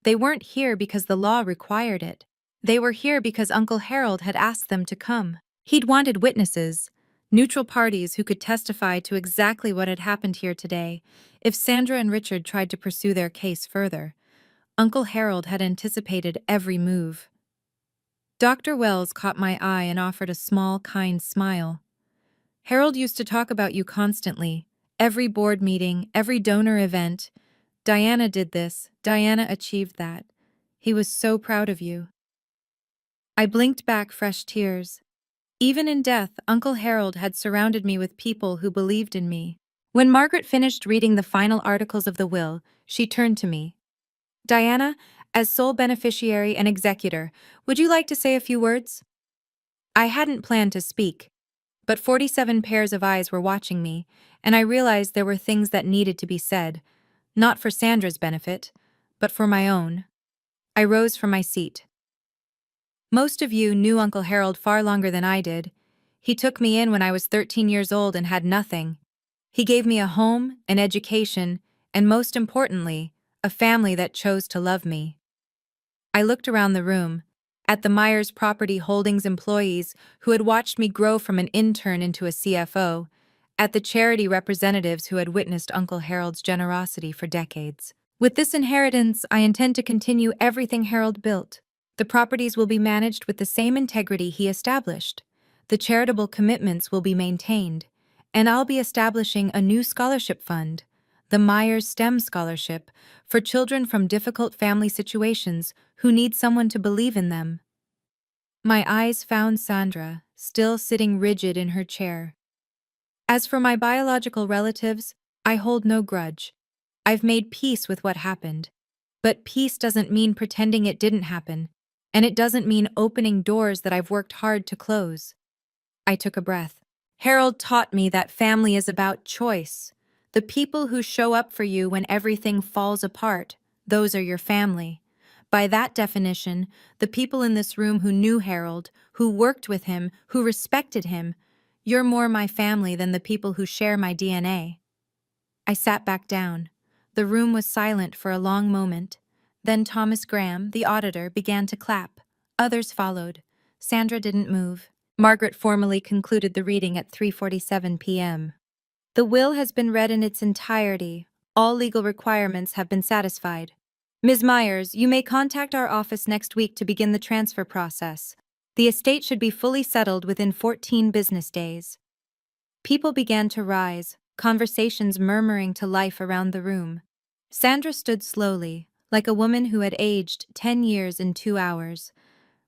They weren't here because the law required it. They were here because Uncle Harold had asked them to come. He'd wanted witnesses, neutral parties who could testify to exactly what had happened here today if Sandra and Richard tried to pursue their case further. Uncle Harold had anticipated every move. Dr. Wells caught my eye and offered a small, kind smile. Harold used to talk about you constantly. Every board meeting, every donor event. Diana did this, Diana achieved that. He was so proud of you. I blinked back fresh tears. Even in death, Uncle Harold had surrounded me with people who believed in me. When Margaret finished reading the final articles of the will, she turned to me. Diana, as sole beneficiary and executor, would you like to say a few words? I hadn't planned to speak, but 47 pairs of eyes were watching me, and I realized there were things that needed to be said, not for Sandra's benefit, but for my own. I rose from my seat. Most of you knew Uncle Harold far longer than I did. He took me in when I was 13 years old and had nothing. He gave me a home, an education, and most importantly, a family that chose to love me. I looked around the room, at the Myers Property Holdings employees who had watched me grow from an intern into a CFO, at the charity representatives who had witnessed Uncle Harold's generosity for decades. With this inheritance, I intend to continue everything Harold built. The properties will be managed with the same integrity he established. The charitable commitments will be maintained, and I'll be establishing a new scholarship fund, the Myers STEM Scholarship, for children from difficult family situations who need someone to believe in them. My eyes found Sandra, still sitting rigid in her chair. As for my biological relatives, I hold no grudge. I've made peace with what happened. But peace doesn't mean pretending it didn't happen, and it doesn't mean opening doors that I've worked hard to close. I took a breath. Harold taught me that family is about choice. The people who show up for you when everything falls apart, those are your family. By that definition, the people in this room who knew Harold, who worked with him, who respected him, you're more my family than the people who share my DNA. I sat back down. The room was silent for a long moment. Then Thomas Graham, the auditor, began to clap. Others followed. Sandra didn't move. Margaret formally concluded the reading at 3:47 p.m. The will has been read in its entirety. All legal requirements have been satisfied. Ms. Myers, you may contact our office next week to begin the transfer process. The estate should be fully settled within 14 business days. People began to rise, conversations murmuring to life around the room. Sandra stood slowly, like a woman who had aged 10 years in 2 hours.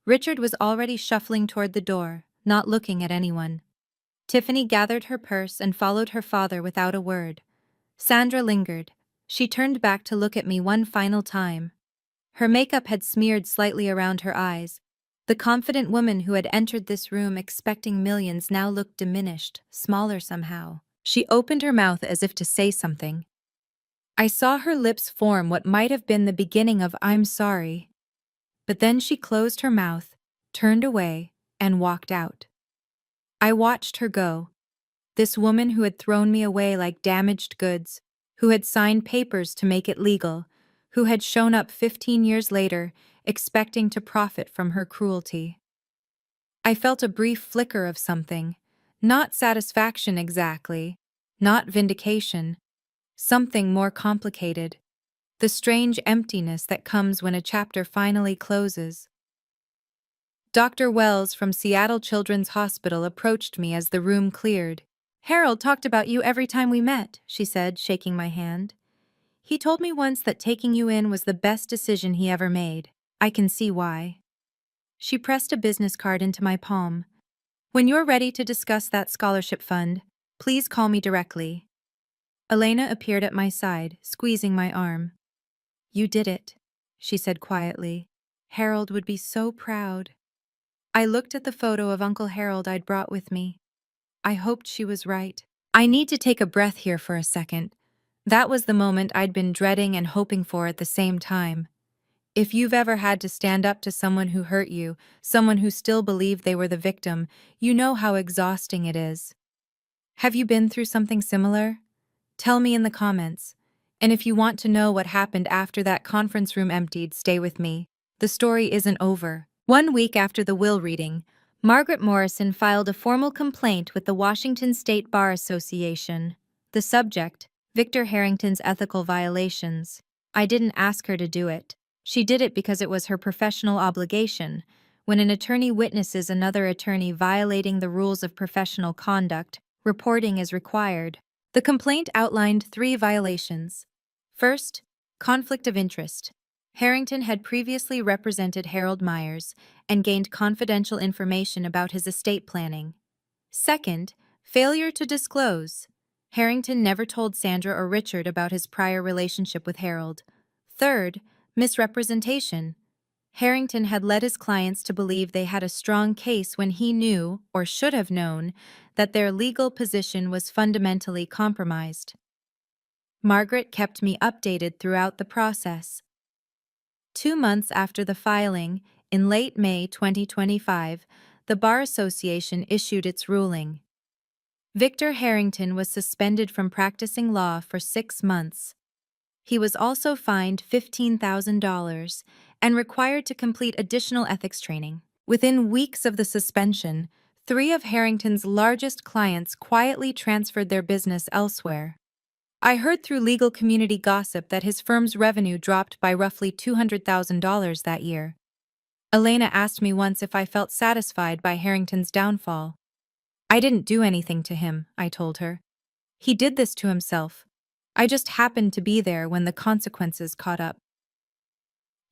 Richard was already shuffling toward the door, not looking at anyone. Tiffany gathered her purse and followed her father without a word. Sandra lingered. She turned back to look at me one final time. Her makeup had smeared slightly around her eyes. The confident woman who had entered this room expecting millions now looked diminished, smaller somehow. She opened her mouth as if to say something. I saw her lips form what might have been the beginning of "I'm sorry." But then she closed her mouth, turned away, and walked out. I watched her go. This woman who had thrown me away like damaged goods, who had signed papers to make it legal, who had shown up 15 years later, expecting to profit from her cruelty. I felt a brief flicker of something, not satisfaction exactly, not vindication, something more complicated, the strange emptiness that comes when a chapter finally closes. Dr. Wells from Seattle Children's Hospital approached me as the room cleared. Harold talked about you every time we met, she said, shaking my hand. He told me once that taking you in was the best decision he ever made. I can see why. She pressed a business card into my palm. When you're ready to discuss that scholarship fund, please call me directly. Elena appeared at my side, squeezing my arm. You did it, she said quietly. Harold would be so proud. I looked at the photo of Uncle Harold I'd brought with me. I hoped she was right. I need to take a breath here for a second. That was the moment I'd been dreading and hoping for at the same time. If you've ever had to stand up to someone who hurt you, someone who still believed they were the victim, you know how exhausting it is. Have you been through something similar? Tell me in the comments. And if you want to know what happened after that conference room emptied, stay with me. The story isn't over. 1 week after the will reading, Margaret Morrison filed a formal complaint with the Washington State Bar Association. The subject, Victor Harrington's ethical violations. I didn't ask her to do it. She did it because it was her professional obligation. When an attorney witnesses another attorney violating the rules of professional conduct, reporting is required. The complaint outlined 3 violations. First, conflict of interest. Harrington had previously represented Harold Myers and gained confidential information about his estate planning. Second, failure to disclose. Harrington never told Sandra or Richard about his prior relationship with Harold. Third, misrepresentation. Harrington had led his clients to believe they had a strong case when he knew, or should have known, that their legal position was fundamentally compromised. Margaret kept me updated throughout the process. 2 months after the filing, in late May 2025, the Bar Association issued its ruling. Victor Harrington was suspended from practicing law for 6 months. He was also fined $15,000 and required to complete additional ethics training. Within weeks of the suspension, 3 of Harrington's largest clients quietly transferred their business elsewhere. I heard through legal community gossip that his firm's revenue dropped by roughly $200,000 that year. Elena asked me once if I felt satisfied by Harrington's downfall. I didn't do anything to him, I told her. He did this to himself. I just happened to be there when the consequences caught up.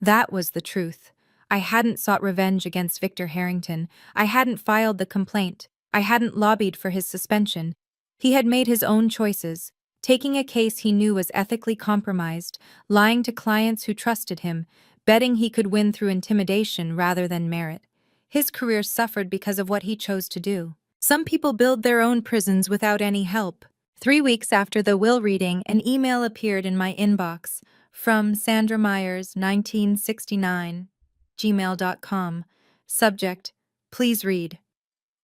That was the truth. I hadn't sought revenge against Victor Harrington. I hadn't filed the complaint. I hadn't lobbied for his suspension. He had made his own choices, taking a case he knew was ethically compromised, lying to clients who trusted him, betting he could win through intimidation rather than merit. His career suffered because of what he chose to do. Some people build their own prisons without any help. 3 weeks after the will reading, an email appeared in my inbox from Sandra Myers, 1969, gmail.com. Subject, please read.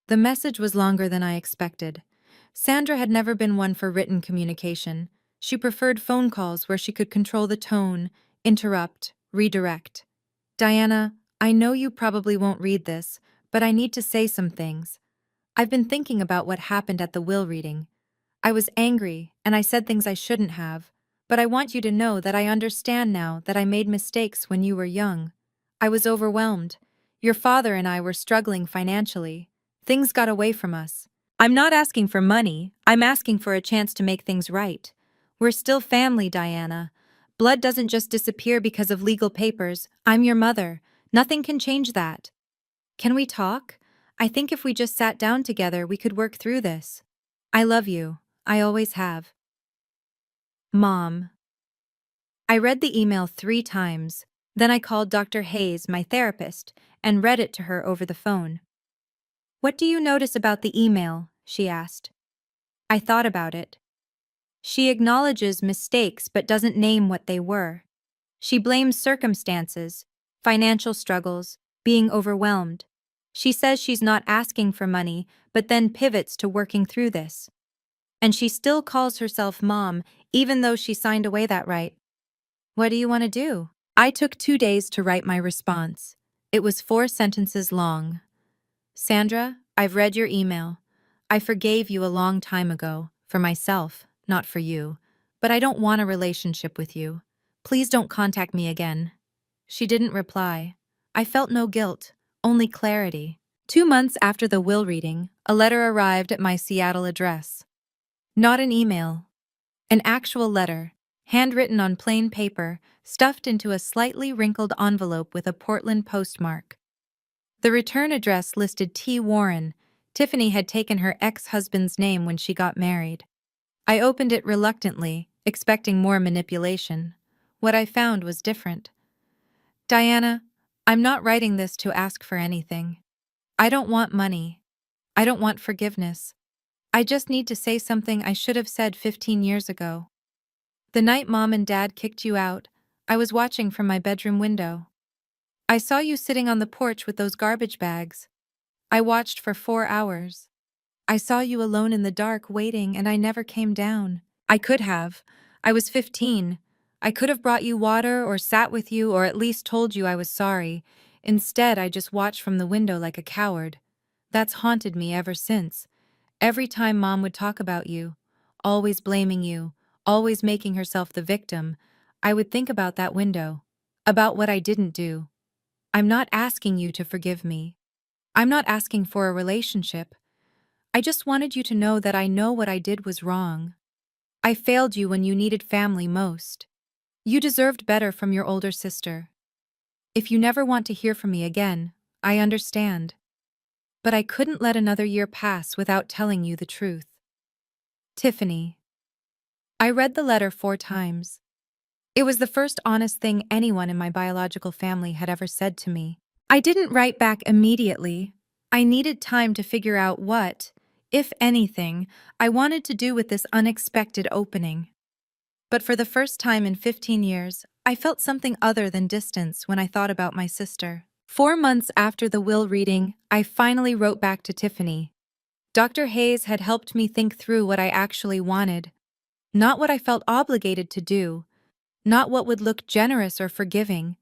The message was longer than I expected. Sandra had never been one for written communication. She preferred phone calls where she could control the tone, interrupt, redirect. Diana, I know you probably won't read this, but I need to say some things. I've been thinking about what happened at the will reading. I was angry, and I said things I shouldn't have, but I want you to know that I understand now that I made mistakes when you were young. I was overwhelmed. Your father and I were struggling financially. Things got away from us. I'm not asking for money, I'm asking for a chance to make things right. We're still family, Diana. Blood doesn't just disappear because of legal papers. I'm your mother. Nothing can change that. Can we talk? I think if we just sat down together, we could work through this. I love you. I always have. Mom. I read the email 3 times. Then I called Dr. Hayes, my therapist, and read it to her over the phone. What do you notice about the email? She asked. I thought about it. She acknowledges mistakes but doesn't name what they were. She blames circumstances, financial struggles, being overwhelmed. She says she's not asking for money, but then pivots to working through this. And she still calls herself mom, even though she signed away that right. What do you want to do? I took 2 days to write my response. It was 4 sentences long. Sandra, I've read your email. I forgave you a long time ago, for myself, not for you. But I don't want a relationship with you. Please don't contact me again. She didn't reply. I felt no guilt, only clarity. 2 months after the will reading, a letter arrived at my Seattle address. Not an email. An actual letter, handwritten on plain paper, stuffed into a slightly wrinkled envelope with a Portland postmark. The return address listed T. Warren. Tiffany had taken her ex-husband's name when she got married. I opened it reluctantly, expecting more manipulation. What I found was different. Diana, I'm not writing this to ask for anything. I don't want money. I don't want forgiveness. I just need to say something I should have said 15 years ago. The night Mom and Dad kicked you out, I was watching from my bedroom window. I saw you sitting on the porch with those garbage bags. I watched for 4 hours. I saw you alone in the dark waiting and I never came down. I could have. I was 15. I could have brought you water or sat with you or at least told you I was sorry. Instead, I just watched from the window like a coward. That's haunted me ever since. Every time Mom would talk about you, always blaming you, always making herself the victim, I would think about that window, about what I didn't do. I'm not asking you to forgive me. I'm not asking for a relationship. I just wanted you to know that I know what I did was wrong. I failed you when you needed family most. You deserved better from your older sister. If you never want to hear from me again, I understand. But I couldn't let another year pass without telling you the truth. Tiffany. I read the letter 4 times. It was the first honest thing anyone in my biological family had ever said to me. I didn't write back immediately. I needed time to figure out what, if anything, I wanted to do with this unexpected opening. But for the first time in 15 years, I felt something other than distance when I thought about my sister. 4 months after the will reading, I finally wrote back to Tiffany. Dr. Hayes had helped me think through what I actually wanted, not what I felt obligated to do, not what would look generous or forgiving,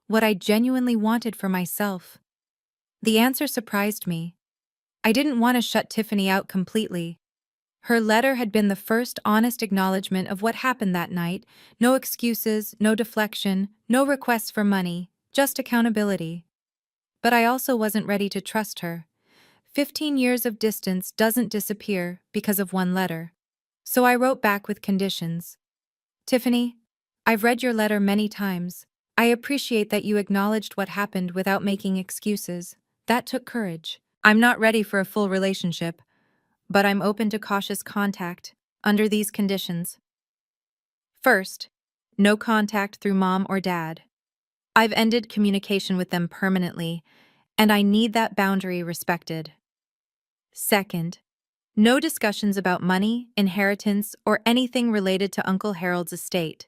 what I genuinely wanted for myself. The answer surprised me. I didn't want to shut Tiffany out completely. Her letter had been the first honest acknowledgement of what happened that night. No excuses, no deflection, no requests for money, just accountability. But I also wasn't ready to trust her. 15 years of distance doesn't disappear because of one letter. So I wrote back with conditions. Tiffany, I've read your letter many times. I appreciate that you acknowledged what happened without making excuses. That took courage. I'm not ready for a full relationship, but I'm open to cautious contact under these conditions. First, no contact through Mom or Dad. I've ended communication with them permanently, and I need that boundary respected. Second, no discussions about money, inheritance, or anything related to Uncle Harold's estate.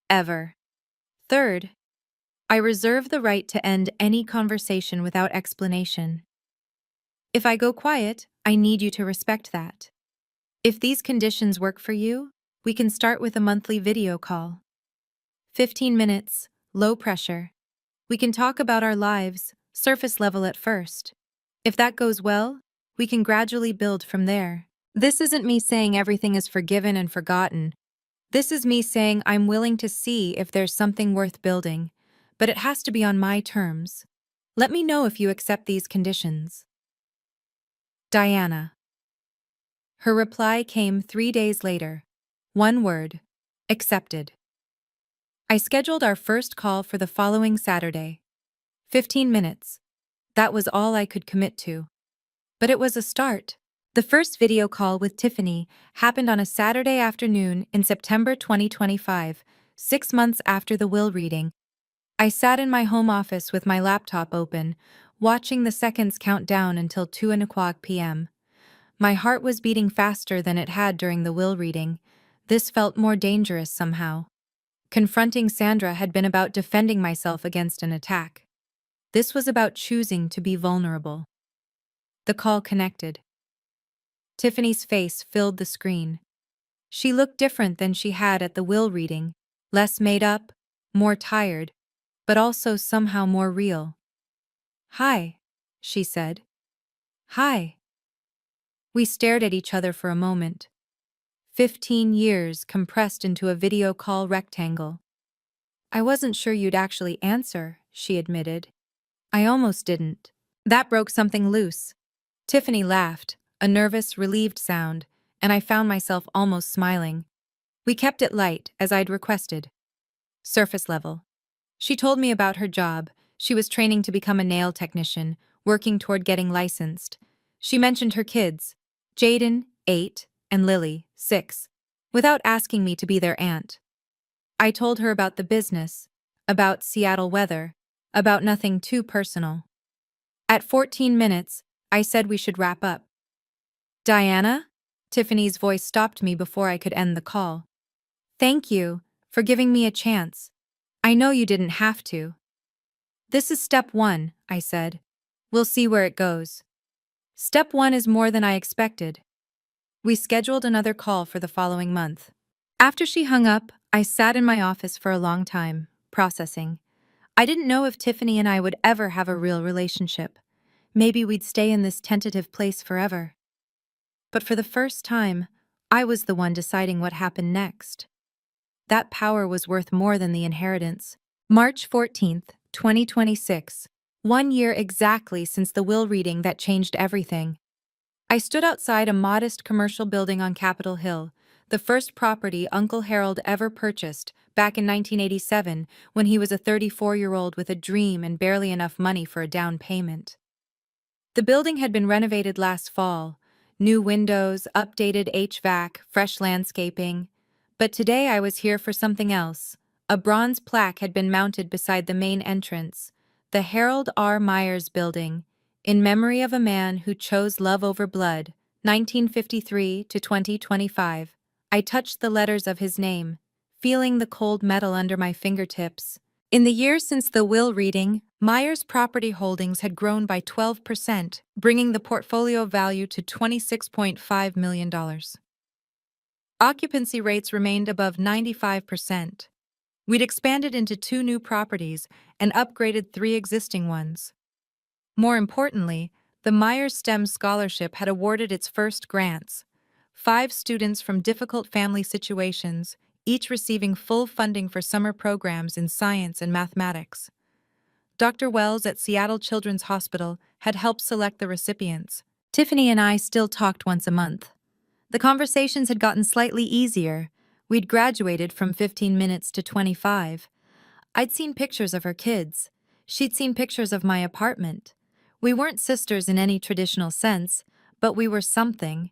Ever. Third, I reserve the right to end any conversation without explanation. If I go quiet, I need you to respect that. If these conditions work for you, we can start with a monthly video call. 15 minutes, low pressure. We can talk about our lives, surface level at first. If that goes well, we can gradually build from there. This isn't me saying everything is forgiven and forgotten. This is me saying I'm willing to see if there's something worth building, but it has to be on my terms. Let me know if you accept these conditions. Diana. Her reply came 3 days later. One word. Accepted. I scheduled our first call for the following Saturday. 15 minutes. That was all I could commit to. But it was a start. The first video call with Tiffany happened on a Saturday afternoon in September 2025, 6 months after the will reading. I sat in my home office with my laptop open, watching the seconds count down until 2:00 p.m. My heart was beating faster than it had during the will reading. This felt more dangerous somehow. Confronting Sandra had been about defending myself against an attack. This was about choosing to be vulnerable. The call connected. Tiffany's face filled the screen. She looked different than she had at the will reading, less made up, more tired, but also somehow more real. "Hi," she said. "Hi." We stared at each other for a moment. 15 years compressed into a video call rectangle. "I wasn't sure you'd actually answer," she admitted. "I almost didn't." That broke something loose. Tiffany laughed, a nervous, relieved sound, and I found myself almost smiling. We kept it light, as I'd requested. Surface level. She told me about her job. She was training to become a nail technician, working toward getting licensed. She mentioned her kids, Jaden, 8, and Lily, 6, without asking me to be their aunt. I told her about the business, about Seattle weather, about nothing too personal. At 14 minutes, I said we should wrap up. Diana? Tiffany's voice stopped me before I could end the call. Thank you for giving me a chance. I know you didn't have to. This is step one, I said. We'll see where it goes. Step one is more than I expected. We scheduled another call for the following month. After she hung up, I sat in my office for a long time, processing. I didn't know if Tiffany and I would ever have a real relationship. Maybe we'd stay in this tentative place forever. But for the first time, I was the one deciding what happened next. That power was worth more than the inheritance. March 14th, 2026. 1 year exactly since the will reading that changed everything. I stood outside a modest commercial building on Capitol Hill, the first property Uncle Harold ever purchased, back in 1987 when he was a 34-year-old with a dream and barely enough money for a down payment. The building had been renovated last fall. New windows, updated HVAC, fresh landscaping. But today I was here for something else. A bronze plaque had been mounted beside the main entrance, the Harold R. Myers Building, in memory of a man who chose love over blood, 1953 to 2025. I touched the letters of his name, feeling the cold metal under my fingertips. In the years since the will reading, Myers' property holdings had grown by 12%, bringing the portfolio value to $26.5 million. Occupancy rates remained above 95%. We'd expanded into 2 new properties and upgraded 3 existing ones. More importantly, the Myers STEM Scholarship had awarded its first grants. 5 students from difficult family situations, each receiving full funding for summer programs in science and mathematics. Dr. Wells at Seattle Children's Hospital had helped select the recipients. Tiffany and I still talked once a month. The conversations had gotten slightly easier. We'd graduated from 15 minutes to 25. I'd seen pictures of her kids. She'd seen pictures of my apartment. We weren't sisters in any traditional sense, but we were something.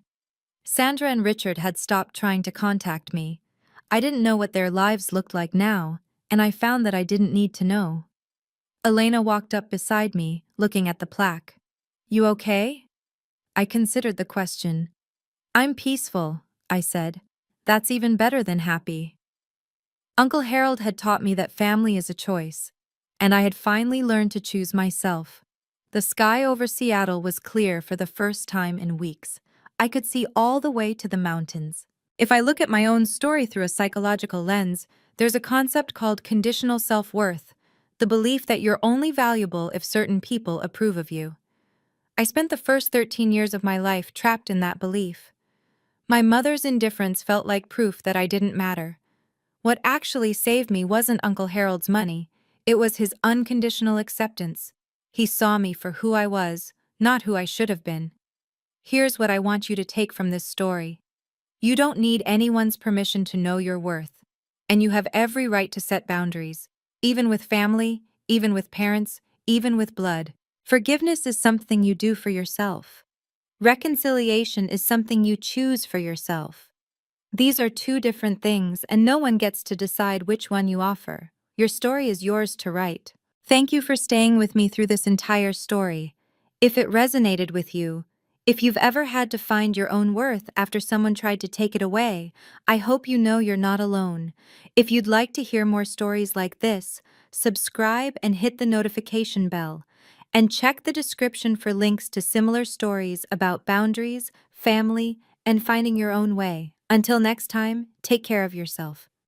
Sandra and Richard had stopped trying to contact me. I didn't know what their lives looked like now, and I found that I didn't need to know. Elena walked up beside me, looking at the plaque. You okay? I considered the question. I'm peaceful, I said. That's even better than happy. Uncle Harold had taught me that family is a choice, and I had finally learned to choose myself. The sky over Seattle was clear for the first time in weeks. I could see all the way to the mountains. If I look at my own story through a psychological lens, there's a concept called conditional self-worth, the belief that you're only valuable if certain people approve of you. I spent the first 13 years of my life trapped in that belief. My mother's indifference felt like proof that I didn't matter. What actually saved me wasn't Uncle Harold's money, it was his unconditional acceptance. He saw me for who I was, not who I should have been. Here's what I want you to take from this story. You don't need anyone's permission to know your worth, and you have every right to set boundaries, even with family, even with parents, even with blood. Forgiveness is something you do for yourself. Reconciliation is something you choose for yourself. These are 2 different things, and no one gets to decide which one you offer. Your story is yours to write. Thank you for staying with me through this entire story. If it resonated with you, if you've ever had to find your own worth after someone tried to take it away, I hope you know you're not alone. If you'd like to hear more stories like this, subscribe and hit the notification bell. And check the description for links to similar stories about boundaries, family, and finding your own way. Until next time, take care of yourself.